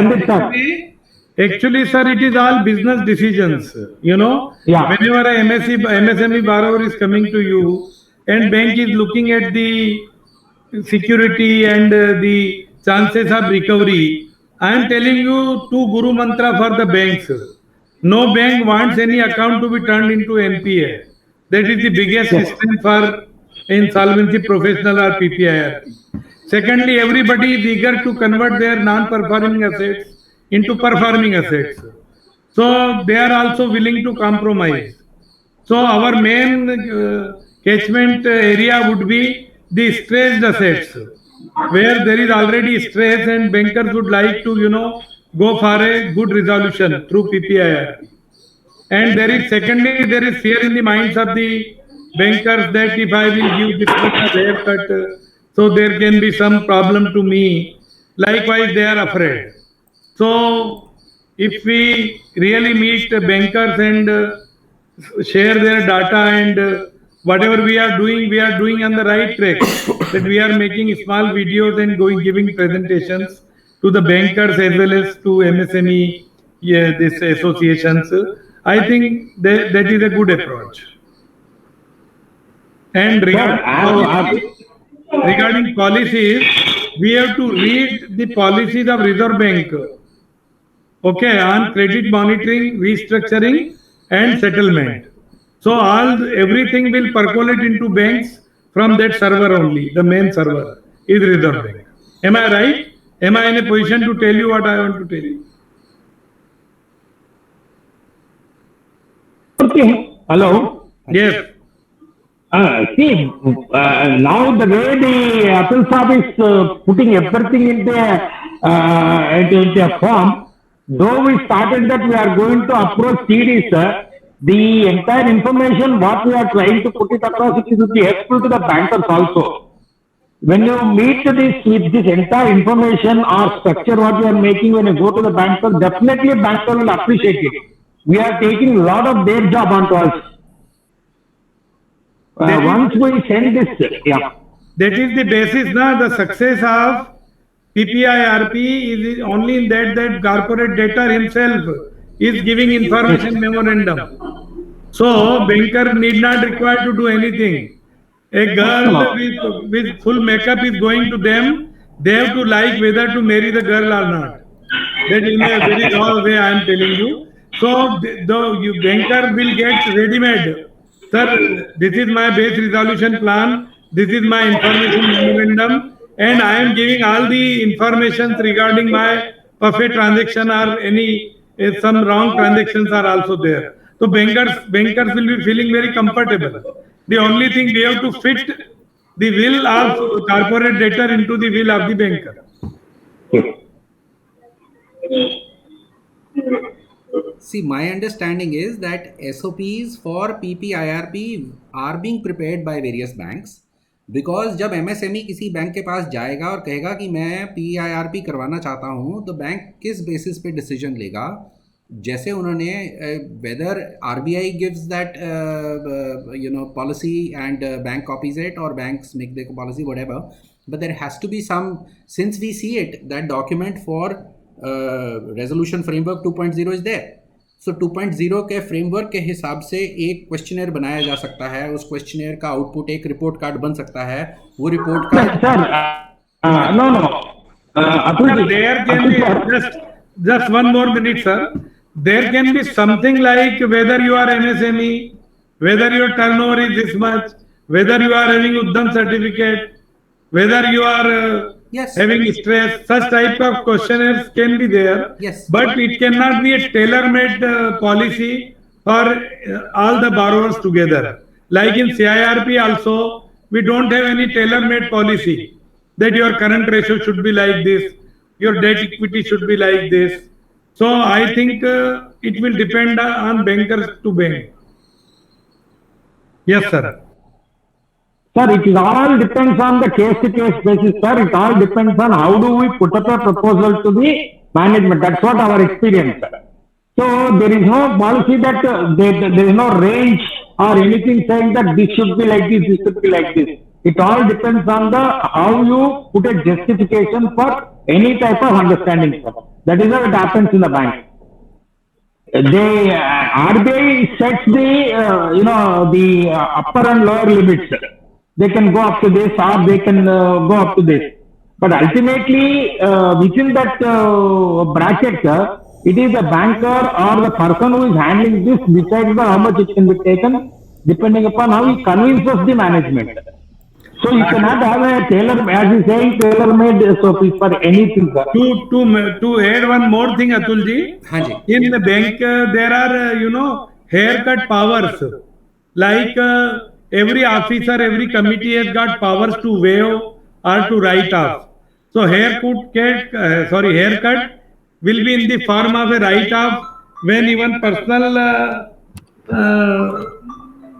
Actually, sir, it is all business decisions. Yeah. Whenever a MSME borrower is coming to you, and bank is looking at the security and the chances of recovery, I am telling you two Guru Mantra for the banks. No bank wants any account to be turned into NPA. That is the biggest strength for insolvency professional or PPIRP. Secondly, everybody is eager to convert their non-performing assets into performing assets. So they are also willing to compromise. So our main catchment area would be the stressed assets, where there is already stress and bankers would like to, go for a good resolution through PPIRP. And there is secondly, there is fear in the minds of the bankers that if I will give this much of haircut, so there can be some problem to me. Likewise, they are afraid. So if we really meet bankers and share their data and whatever we are doing on the right track. That we are making small videos and giving presentations to the bankers as well as to MSME, these associations. I think that is a good approach. And regarding policies, we have to read the policies of Reserve Bank. Okay, on credit monitoring, restructuring, and settlement. So everything will percolate into banks from that server only. The main server is Reserve Bank. Am I right? Am I in a position to tell you what I want to tell you? Okay. Hello. Yes. See, now the way the Apple shop is putting everything into a form, though we started that we are going to approach CDs, the entire information what we are trying to put it across, it will be helpful to the bankers also. When you meet this with this entire information or structure what you are making when you go to the banker, definitely banker will appreciate it. We are taking a lot of their job onto us. Once we send this, That is the basis, the success of PPIRP is only in that corporate debtor himself is giving information memorandum. So banker need not require to do anything. A girl with full makeup is going to them. They have to like whether to marry the girl or not. That is in a very raw way I am telling you. So the banker will get ready-made. Sir, this is my base resolution plan. This is my information memorandum. And I am giving all the information regarding my perfect transaction or some wrong transactions are also there. So bankers will be feeling very comfortable. The only thing we have to fit the will of corporate debtor into the will of the banker. See, my understanding is that SOPs for PPIRP are being prepared by various banks. Because जब MSME किसी bank के पास जाएगा और कहेगा कि मैं PIRP करवाना चाहता हूँ, तो बैंक किस बेसिस पे डिसीजन लेगा? जैसे उन्होंने whether RBI gives that policy and bank copies it और banks make the policy whatever, but there has to be some, since we see it that document for resolution framework 2.0 is there. So 2.0 के framework के हिसाब से एक questionnaire बनाया जा सकता है. उस क्वेश्चनर का आउटपुट एक रिपोर्ट कार्ड बन सकता है. वो report card there can be just one more minute, sir. There can be something like whether you are MSME, whether your turnover is this much, whether you are having Uddam certificate, whether you are having stress. Such type of questionnaires can be there. Yes. But it cannot be a tailor-made policy for all the borrowers together. Like in CIRP also, we don't have any tailor-made policy that your current ratio should be like this, your debt equity should be like this. So I think it will depend on bankers to bank. Yes, sir. Sir, it is all depends on the case-to-case basis, sir. It all depends on how do we put up a proposal to the management. That's what our experience. So there is no policy that there is no range or anything saying that this should be like this, this should be like this. It all depends on the how you put a justification for any type of understanding. That is how it happens in the bank. RBI sets the upper and lower limits. They can go up to this or they can go up to this. But ultimately, within that bracket, it is the banker or the person who is handling this decides how much it can be taken, depending upon how he convinces the management. So you cannot have a tailor, as you saying, tailor-made SOPs for anything. To add one more thing, Atulji, in the bank there are haircut powers. Like every officer, every committee has got powers to waive or to write off. So haircut will be in the form of a write off when even personal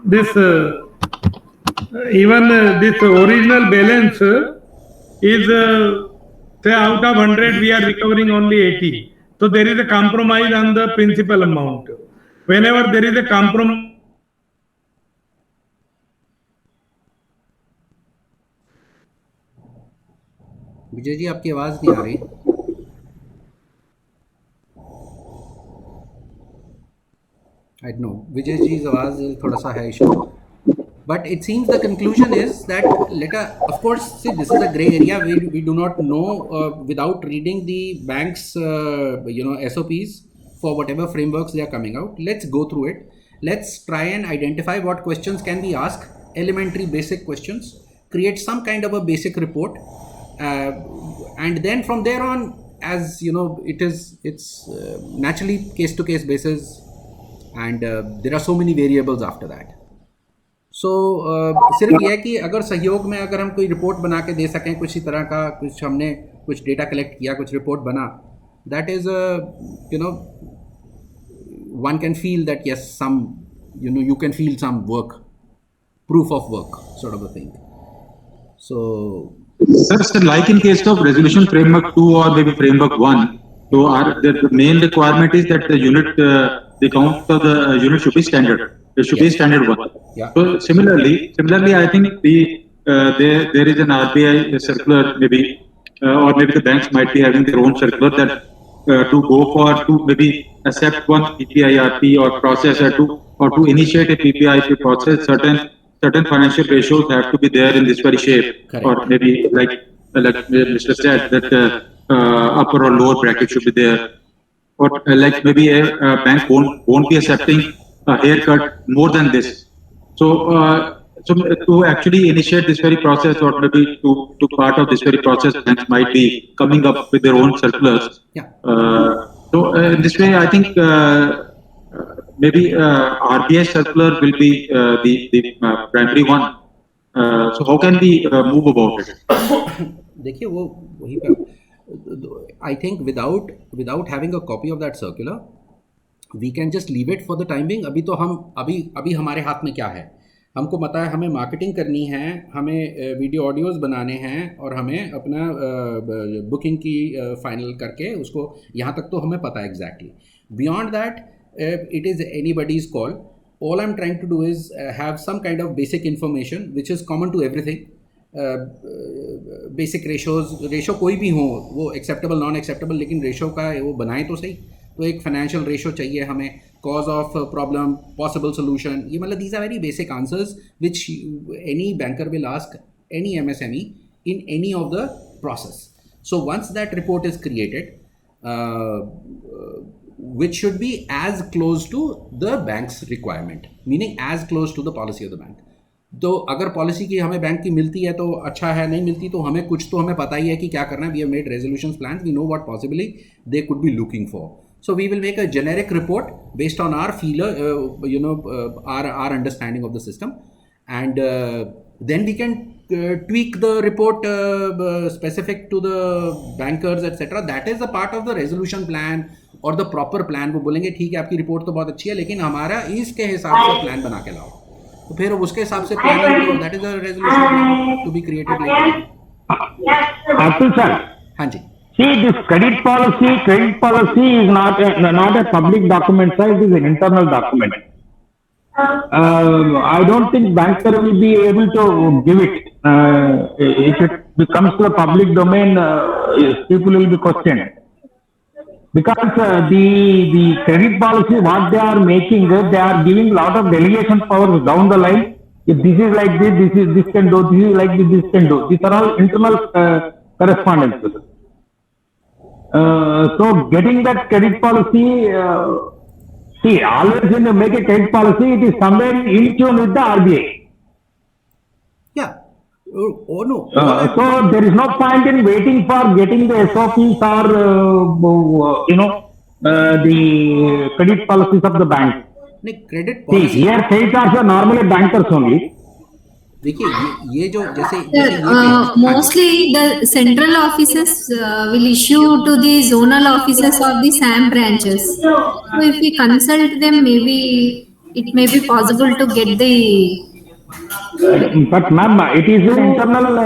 this original balance is say out of 100 we are recovering only 80. So there is a compromise on the principal amount. Whenever there is a compromise, Vijay ji आपकी आवाज नहीं आ रही. I don't know. Vijay ji's आवाज थोड़ा सा है issue. But it seems the conclusion is that of course, see, this is a gray area. We do not know without reading the bank's SOPs for whatever frameworks they are coming out. Let's go through it. Let's try and identify what questions can we ask. Elementary basic questions. Create some kind of a basic report. And then from there on, as you know, it's naturally case to case basis, and there are so many variables after that. So सिर्फ यह कि अगर सहयोग में अगर हम कोई report बना के दे सकें, कुछ इस तरह का कुछ हमने कुछ डेटा कलेक्ट किया, कुछ रिपोर्ट बना, that is one can feel that yes, you can feel some work, proof of work sort of a thing. So sir, like in case of resolution framework 2 or maybe framework 1, so the main requirement is that the unit, the count of the unit should be standard. It should be standard 1. Yeah. So similarly, I think there is an RBI circular maybe, or maybe the banks might be having their own circular that to maybe accept one PPIRP or process or to initiate a PPIRP process, certain financial ratios have to be there in this very shape. Correct. Or maybe like Mr. said that upper or lower bracket should be there, or like maybe a bank won't be accepting a haircut more than this. So to actually initiate this very process, or maybe to part of this very process, banks might be coming up with their own circulars. Yeah. So in this way, I think maybe RBI circular will be the primary one. So how can we move about it? देखिए वो वही पे I think without having a copy of that circular, we can just leave it for the time being. अभी तो हम अभी हमारे हाथ में क्या है, हमको पता है हमें मार्केटिंग करनी है, हमें वीडियो ऑडियोज बनाने हैं, और हमें अपना बुकिंग की फाइनल करके उसको यहाँ तक तो हमें पता है exactly. Beyond that it is anybody's call. All I'm trying to do is have some kind of basic information which is common to everything. Basic ratio कोई भी हो, वो एक्सेप्टेबल नॉन एक्सेप्टेबल, लेकिन रेशो का वो बनाए तो सही. तो एक फाइनेंशियल रेशो चाहिए हमें, cause of problem, possible solution, ये मतलब these are very basic answers which any banker will ask any MSME in any of the process. So once that report is created, which should be as close to the bank's requirement, meaning as close to the policy of the bank. तो अगर policy की हमें bank की मिलती है तो अच्छा है, नहीं मिलती तो हमें कुछ तो हमें पता ही है कि क्या करना है. We have made resolution plan, we know what possibly they could be looking for. So we will make a generic report based on our feeler, our understanding of the system, and then we can tweak the report specific to the bankers, etc. That is a part of the resolution plan or the proper plan. वो बोलेंगे ठीक है आपकी report तो बहुत अच्छी है, लेकिन हमारा इसके हिसाब से प्लान बना के लाओ, तो फिर उसके हिसाब से plan, that is a resolution plan to be created later. Atul sir. हाँ जी. See, this credit policy is not a public document, sir. It is an internal document. I don't think banker will be able to give it. If it comes to the public domain, people will be questioned. Because the credit policy, what they are making, they are giving a lot of delegation powers down the line. If this is like this can do, this is like this can do. These are all internal correspondences. So getting that credit policy, see, always when you make a credit policy, it is somewhere in tune with the RBI. Yeah. Oh no. So there is no point in waiting for getting the SOPs or the credit policies of the bank. Credit See, policy. here creditors are normally bankers only. देखिए ये जो जैसे mostly the central offices will issue to the zonal offices of the SAM branches. So if we consult them, maybe it may be possible to get the. But ma'am, it is an internal,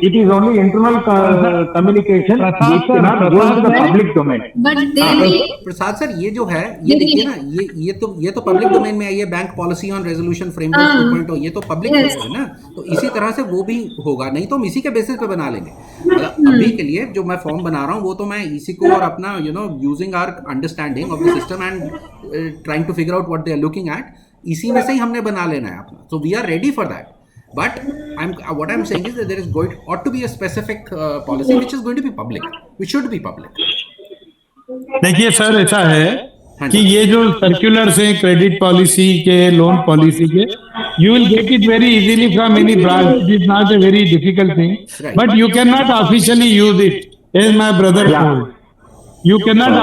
it is only internal communication. It cannot go into the public domain. But they Prasad sir ये जो है ये देखिए ना ये तो public domain में है, ये bank policy on resolution framework 2.0 ये तो पब्लिक है ना, तो इसी तरह से वो भी होगा, नहीं तो हम इसी के बेसिस पे बना लेंगे। अभी के लिए जो मैं फॉर्म बना रहा हूँ वो तो मैं इसी को और अपना using our understanding of the system and trying to figure out what they are looking at, इसी में से ही हमने बना लेना है अपना। So we are ready for that, but what I am saying is that there is going ought to be a specific policy which is going to be public, which should be public. देखिए sir ऐसा है कि ये जो circulars हैं credit policy के, loan policy के, you will get it very easily from any branch, it is not a very difficult thing, but you can not officially use it as my brother told, you can not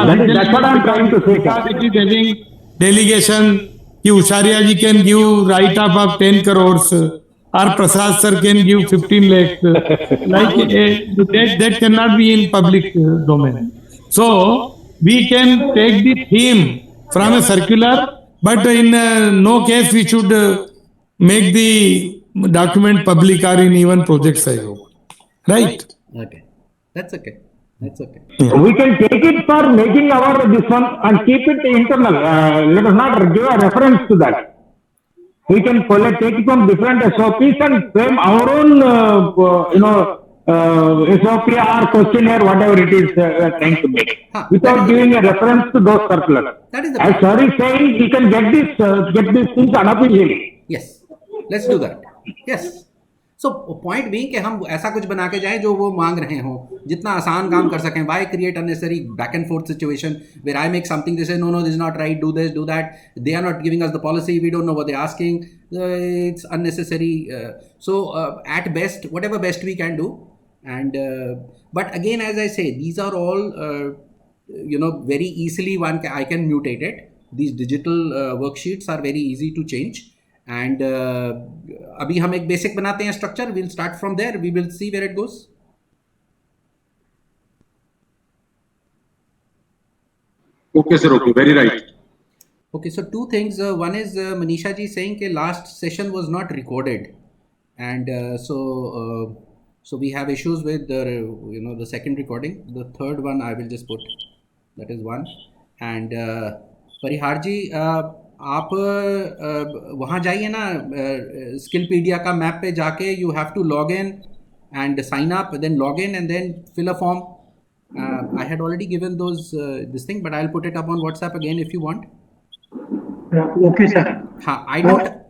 officially delegation कि Usharia ji can give write off 10 crores or Prasad sir can give 15 lakhs, like that cannot be in public domain. So we can take the theme from a circular, but in no case we should make the document public or in even project Sahyog, right? Okay, that's okay. That's okay. We can take it for making our this one and keep it internal. Let us not give a reference to that. We can take it from different SOPs and frame our own, SOP or questionnaire, whatever it is we are trying to make, without giving a reference to those circulars. As sir is saying, we can get these things unofficially. Yes, let's do that. Yes. So point being कि हम ऐसा कुछ बना के जाएं जो वो मांग रहे हों, जितना आसान काम कर सकें। Why create unnecessary back and forth situation where I make something, they say no this is not right, do this, do that, they are not giving us the policy, we don't know what they're asking, it's unnecessary. So at best, whatever best we can do, and but again as I say, these are all very easily I can mutate it. These digital worksheets are very easy to change. And अभी हम एक basic बनाते हैं structure, we'll start from there, we will see where it goes. Okay sir, okay, very right. Okay, so two things. One is Manisha ji saying that last session was not recorded, and so we have issues with the second recording. The third one I will just put, that is one. And Parihar ji आप वहाँ जाइए ना, Skillpedia का map पे जाके you have to log in and sign up, then log in and then fill a form. I had already given those this thing, but I'll put it up on WhatsApp again if you want. Okay sir. हाँ,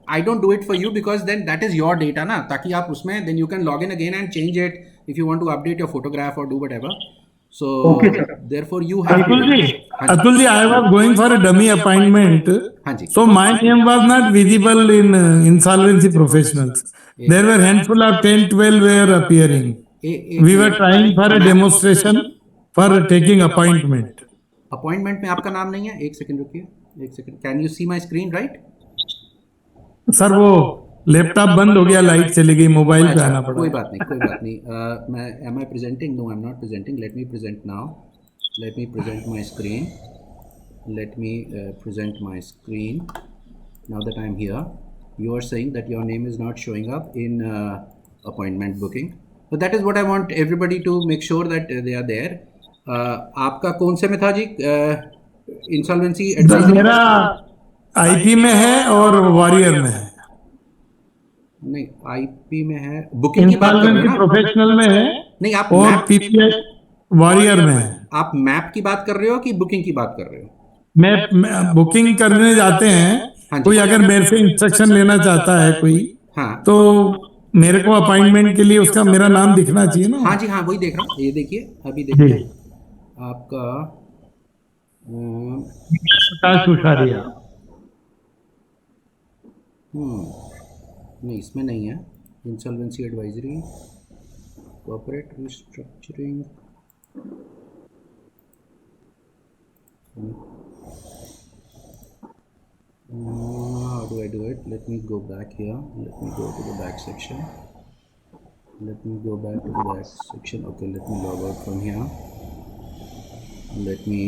I don't do it for you because then that is your data ना, ताकि आप उसमें then you can log in again and change it if you want to update your photograph or do whatever. So okay, sir. Therefore you have Atul ji, I was going for a dummy appointment. So my name was not visible in insolvency professionals. There were handful of 10-12 were appearing. We were trying for a demonstration for taking appointment. Appointment में आपका नाम नहीं है? एक second रुकिए, एक second. Can you see my screen right? Sir वो laptop बंद हो गया, लाइट चली गई, मोबाइल पे आना पड़ा. कोई बात नहीं. मैं am I presenting? No, I'm not presenting. Let me present now. Let me present my screen. Now that I'm here, you are saying that your name is not showing up in appointment booking. So that is what I want everybody to make sure that they are there. आपका कौन से में था जी? Insolvency advisory मेरा IP में है और warrior में है. नहीं, आईपी में है. बुकिंग की बात कर रहे हो? प्रोफेशनल में है. नहीं, आप और पीपीआई वॉरियर में है. आप मैप की बात कर रहे हो कि बुकिंग की बात कर रहे हो? मैं बुकिंग करने जाते हैं, कोई अगर मेरे से इंस्ट्रक्शन लेना चाहता है कोई, हाँ, तो मेरे को अपॉइंटमेंट के लिए उसका मेरा नाम दिखना चाहिए ना। हाँ जी, हाँ वही देख रहा हूँ, ये देखिए, अभी देखिए आपका प्रकाश उषारिया। नहीं, इसमें नहीं है। Insolvency advisory, corporate restructuring, how do I do it? Let me go back here. Let me go to the back section. Let me go back to the back section. Okay, let me log out from here. Let me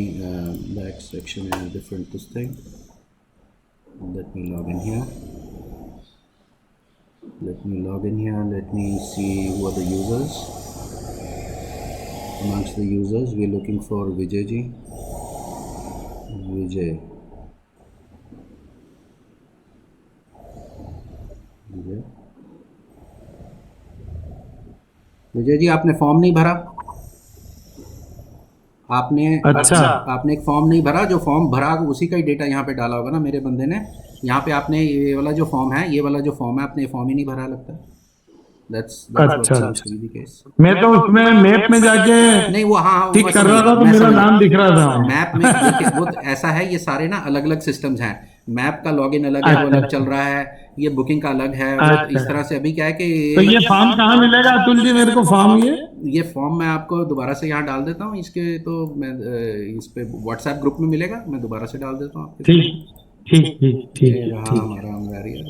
back section is different this thing. Let me log in here. Let me log in here. Let me see who are the users. Amongst the users, we're looking for Vijay ji. Vijay. Vijay ji, आपने form नहीं भरा। आपने आपने एक form नहीं भरा। जो form भरा उसी का ही डेटा यहाँ पे डाला होगा ना मेरे बंदे ने। यहाँ पे आपने ये वाला जो फॉर्म है, ये वाला जो फॉर्म है, आपने फॉर्म ही नहीं भरा लगता है। मैं तो उसमें मैप में जाके नहीं, वो हाँ ठीक कर रहा था तो मेरा नाम दिख रहा था मैप में। देखिए, वो ऐसा है, ये सारे ना अलग अलग सिस्टम्स हैं। मैप का लॉगिन अलग है, वो अलग चल रहा है। ये बुकिंग का अलग है। इस तरह से अभी क्या है कि तो ये फॉर्म कहाँ मिलेगा अतुल जी मेरे को? फॉर्म ये फॉर्म मैं आपको दोबारा से यहाँ डाल देता हूँ। इसके तो मैं इस पे व्हाट्सएप ग्रुप में मिलेगा, मैं दोबारा से डाल देता हूँ आपके। ठीक हमारा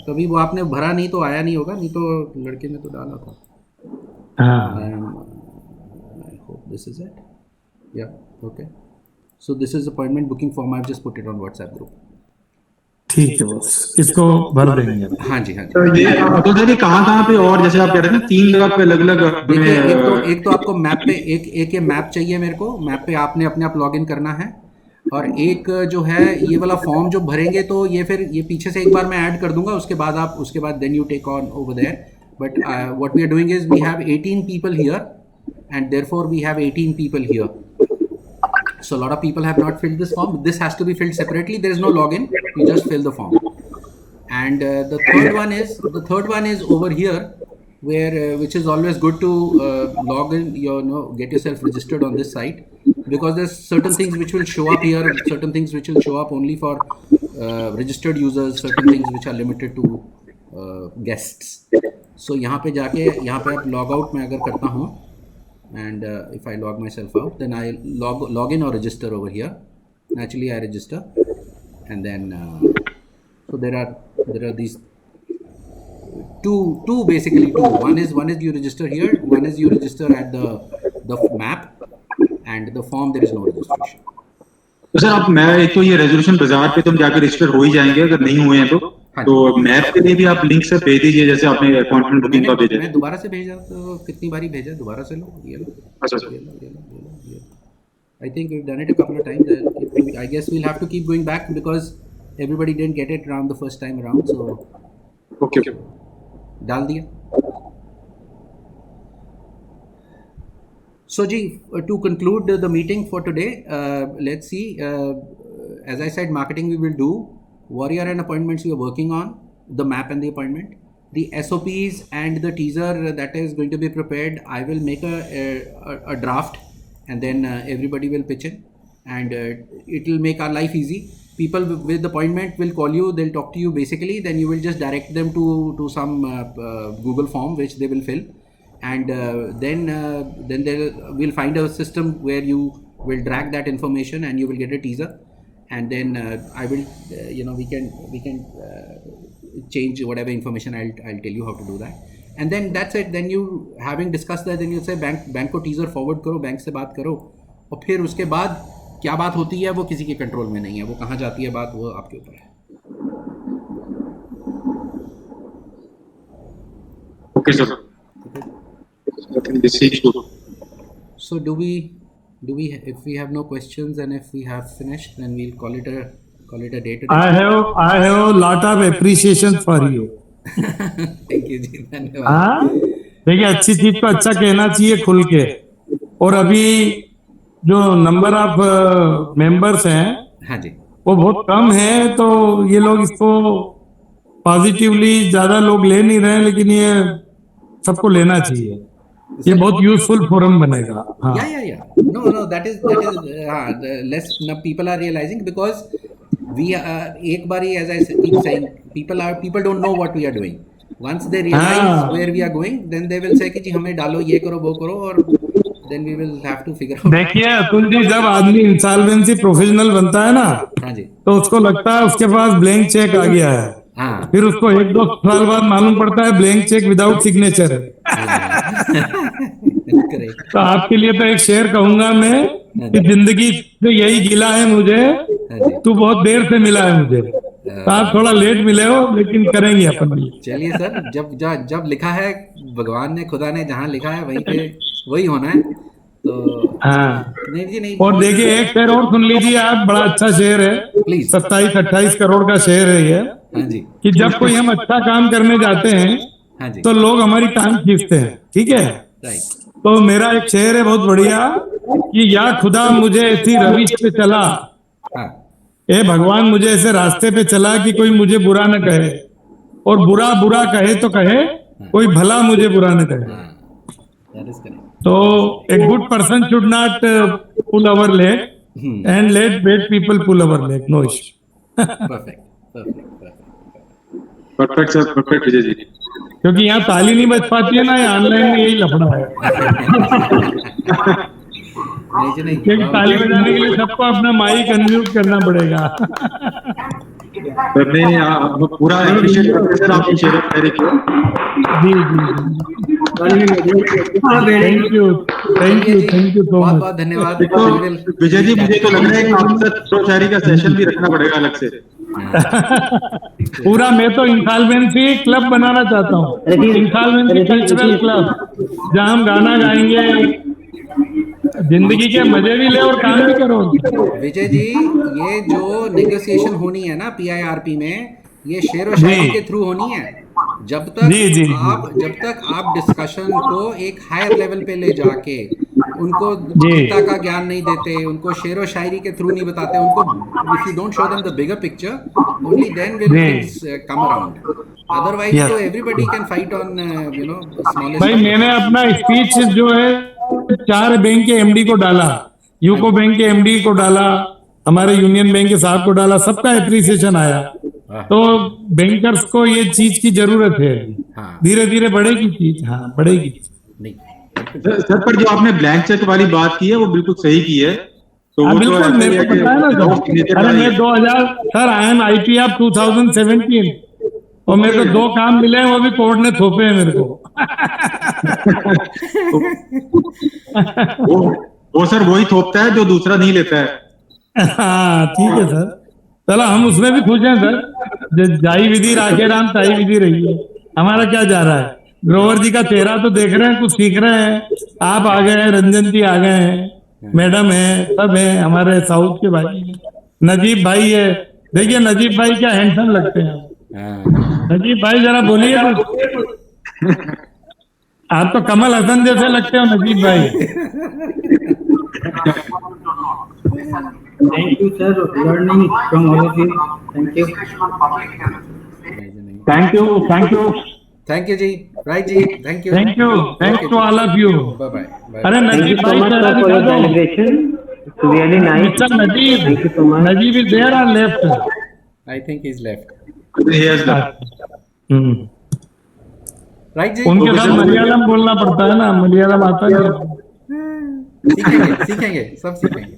तभी वो आपने भरा नहीं तो आया नहीं होगा, नहीं तो लड़के ने तो डाला था। I hope this is it. Yeah, okay. So this is appointment booking form. I've just put it on WhatsApp group. ठीक है बस, इसको भर देंगे। हाँ जी, हाँ जी। तो ये अतुल जी कहाँ पे, और जैसे आप कह रहे थे 3 जगह पे अलग अलग। एक तो आपको मैप पे एक ये मैप चाहिए मेरे को। मैप पे आपने अपने आप लॉग इन करना है। और एक जो है ये वाला फॉर्म जो भरेंगे तो ये फिर ये पीछे से एक बार मैं ऐड कर दूंगा। उसके बाद then you take on over there. But what we are doing is we have 18 people here, and therefore we have 18 people here. So a lot of people have not filled this form. This has to be filled separately. There is no login. You just fill the form. And the third one is over here, where which is always good to log in. Get yourself registered on this site, because there's certain things which will show up here, certain things which will show up only for registered users, certain things which are limited to guests. So यहाँ पे जाके यहाँ पे आप log out में अगर करता हूँ, and if I log myself out, then I log in or register over here. Naturally I register, and then so there are these two basically two. One is you register here, one is you register at the map, and the form there is no registration. तो sir आप मैं एक तो ये resolution बाजार पे तुम जाके रजिस्टर हो ही जाएंगे, अगर नहीं हुए हैं तो मैप के लिए भी आप लिंक से भेज दीजिए, जैसे आपने अपॉइंटमेंट बुकिंग का भेजा। मैं दोबारा से भेजा तो कितनी बारी भेजा, दोबारा से लो। ये लो। अच्छा। I think we've done it a couple of times. I guess we'll have to keep going back because everybody didn't get it around the first time around. So okay. डाल दिया। So ji, to conclude the meeting for today, let's see. As I said, marketing we will do. Warrior and appointments we are working on. The map and the appointment. The SOPs and the teaser that is going to be prepared, I will make a draft, and then everybody will pitch in, and it will make our life easy. People with appointment will call you, they'll talk to you basically, then you will just direct them to some Google form which they will fill, and then we'll find a system where you will drag that information and you will get a teaser, and then I will we can change whatever information. I'll tell you how to do that, and then that's it. Then you having discussed that, then you say bank को teaser forward करो, bank से बात करो, और फिर उसके बाद क्या बात होती है वो किसी के कंट्रोल में नहीं है, वो कहाँ जाती है बात वो आपके ऊपर है। Okay sir. I think this is good. So do we if we have no questions and if we have finished, then we'll call it a day today. I have a lot of appreciation for you. Thank you जी, धन्यवाद। हाँ, देखिए अच्छी चीज को अच्छा कहना चाहिए खुल के। और अभी जो नंबर ऑफ मेंबर्स हैं, हाँ जी, वो बहुत कम है, तो ये लोग इसको पॉजिटिवली ज्यादा लोग ले नहीं रहे हैं, लेकिन ये सबको लेना चाहिए, ये बहुत यूजफुल फोरम बनेगा। हाँ Yeah. No, that is less people are realizing because we ek bari, as I keep saying, people don't know what we are doing. Once they realize where we are going, then they will say कि जी हमें डालो, ये करो, वो करो, और then we will have to figure out. देखिए अतुल जी, जब आदमी इंसॉल्वेंसी प्रोफेशनल बनता है ना, हाँ जी, तो उसको लगता है उसके पास ब्लैंक चेक आ गया है। हाँ, फिर उसको 1-2 साल बाद मालूम पड़ता है ब्लैंक चेक विदाउट सिग्नेचर है। तो आपके लिए तो एक शेर कहूंगा मैं कि जिंदगी से यही गिला है मुझे, तू बहुत देर से मिला है मुझे। तो आप थोड़ा लेट मिले हो, लेकिन करेंगे अपन भी। चलिए सर, जब लिखा है भगवान ने, खुदा ने जहाँ लिखा है वहीं पे वही होना है। तो हाँ, नहीं जी, नहीं। और देखिए एक शेर और सुन लीजिए आप, बड़ा अच्छा शेर है, प्लीज। 27-28 करोड़ का शेर है ये। हाँ जी, कि जब कोई हम अच्छा काम करने जाते हैं, हाँ जी, तो लोग हमारी टांग खींचते हैं, ठीक है। राइट। तो मेरा एक शेर है बहुत बढ़िया कि या खुदा मुझे ऐसी रविश पे चला, हाँ, ए भगवान मुझे ऐसे रास्ते पे चला कि कोई मुझे बुरा न कहे, और बुरा बुरा कहे तो कहे, कोई भला मुझे बुरा न कहे। that is correct. तो a good person should not pull our leg and let bad people pull our leg. No issue. Perfect sir, perfect Vijay ji. क्योंकि यहाँ ताली नहीं बच पाती है ना, ऑनलाइन में यही लफड़ा है। क्योंकि ताली बजाने के लिए सबको अपना माइक अनम्यूट करना पड़ेगा। सर नहीं, पूरा एप्रिशिएट करते हैं सर आपकी शेयर शायरी को। जी थैंक यू सो मच, बहुत धन्यवाद। विजय जी, मुझे तो लग रहा है कि आपसे शेर शायरी का सेशन भी रखना पड़ेगा अलग से। पूरा मैं तो इंसॉल्वेंसी क्लब बनाना चाहता हूँ, इंसॉल्वेंसी कल्चरल क्लब, जहाँ हम गाना गाएंगे, जिंदगी के मजे भी ले और काम भी करो। विजय जी, ये जो नेगोशिएशन होनी है ना PIRP में, ये शेर व शायरी के थ्रू होनी है। जब तक आप डिस्कशन को एक हायर लेवल पे ले जाके उनको गीता का ज्ञान नहीं देते, उनको शेर व शायरी के थ्रू नहीं बताते, उनको if you don't show them the bigger picture, only then will things come around. Otherwise तो everybody can fight on smallest. भाई मैंने अपना स्पीच जो है 4 बैंक के MD को डाला, यूको बैंक के MD को डाला, हमारे यूनियन बैंक के साहब को डाला, सबका एप्रिसिएशन आया। तो बैंकर्स को ये चीज की जरूरत है, धीरे धीरे बढ़ेगी चीज। हाँ बढ़ेगी। सर पर जो आपने ब्लैंक चेक वाली बात की है वो बिल्कुल सही की है। तो वो बिल्कुल तो मेरे को पता है ना सर। अरे मैं 2000 sir I am IP of 2017 और मेरे को 2 काम मिले हैं, वो भी कोर्ट ने थोपे हैं मेरे को। वो सर वही थोपता है जो दूसरा नहीं लेता है। हाँ ठीक है सर, चलो हम उसमें भी खुश हैं सर। जाई विधि राखे राम ताई विधि रही है, हमारा क्या जा रहा है। ग्रोवर जी का चेहरा तो देख रहे हैं, कुछ सीख रहे हैं। आप आ गए हैं, रंजन जी आ गए हैं, मैडम है, सब है, हमारे साउथ के भाई, नजीब भाई है। देखिए नजीब भाई क्या हैंडसम लगते हैं। नजीब भाई जरा बोलिए। आप तो कमल हसन जैसे लगते हो नजीब भाई। Thank you, sir. Learning from all of you. Thank you. Thank you. Thank you, ji. Right, ji. Thank you. Thanks to all of you. Bye. अरे नजीब भाई It's really nice. Mr. Najib. Thank you so much. Najib is there or left? I think he's left. He has left. Right, जी। उनके साथ मलयालम बोलना पड़ता है ना, मलयालम आता है। सीखेंगे, सब सीखेंगे।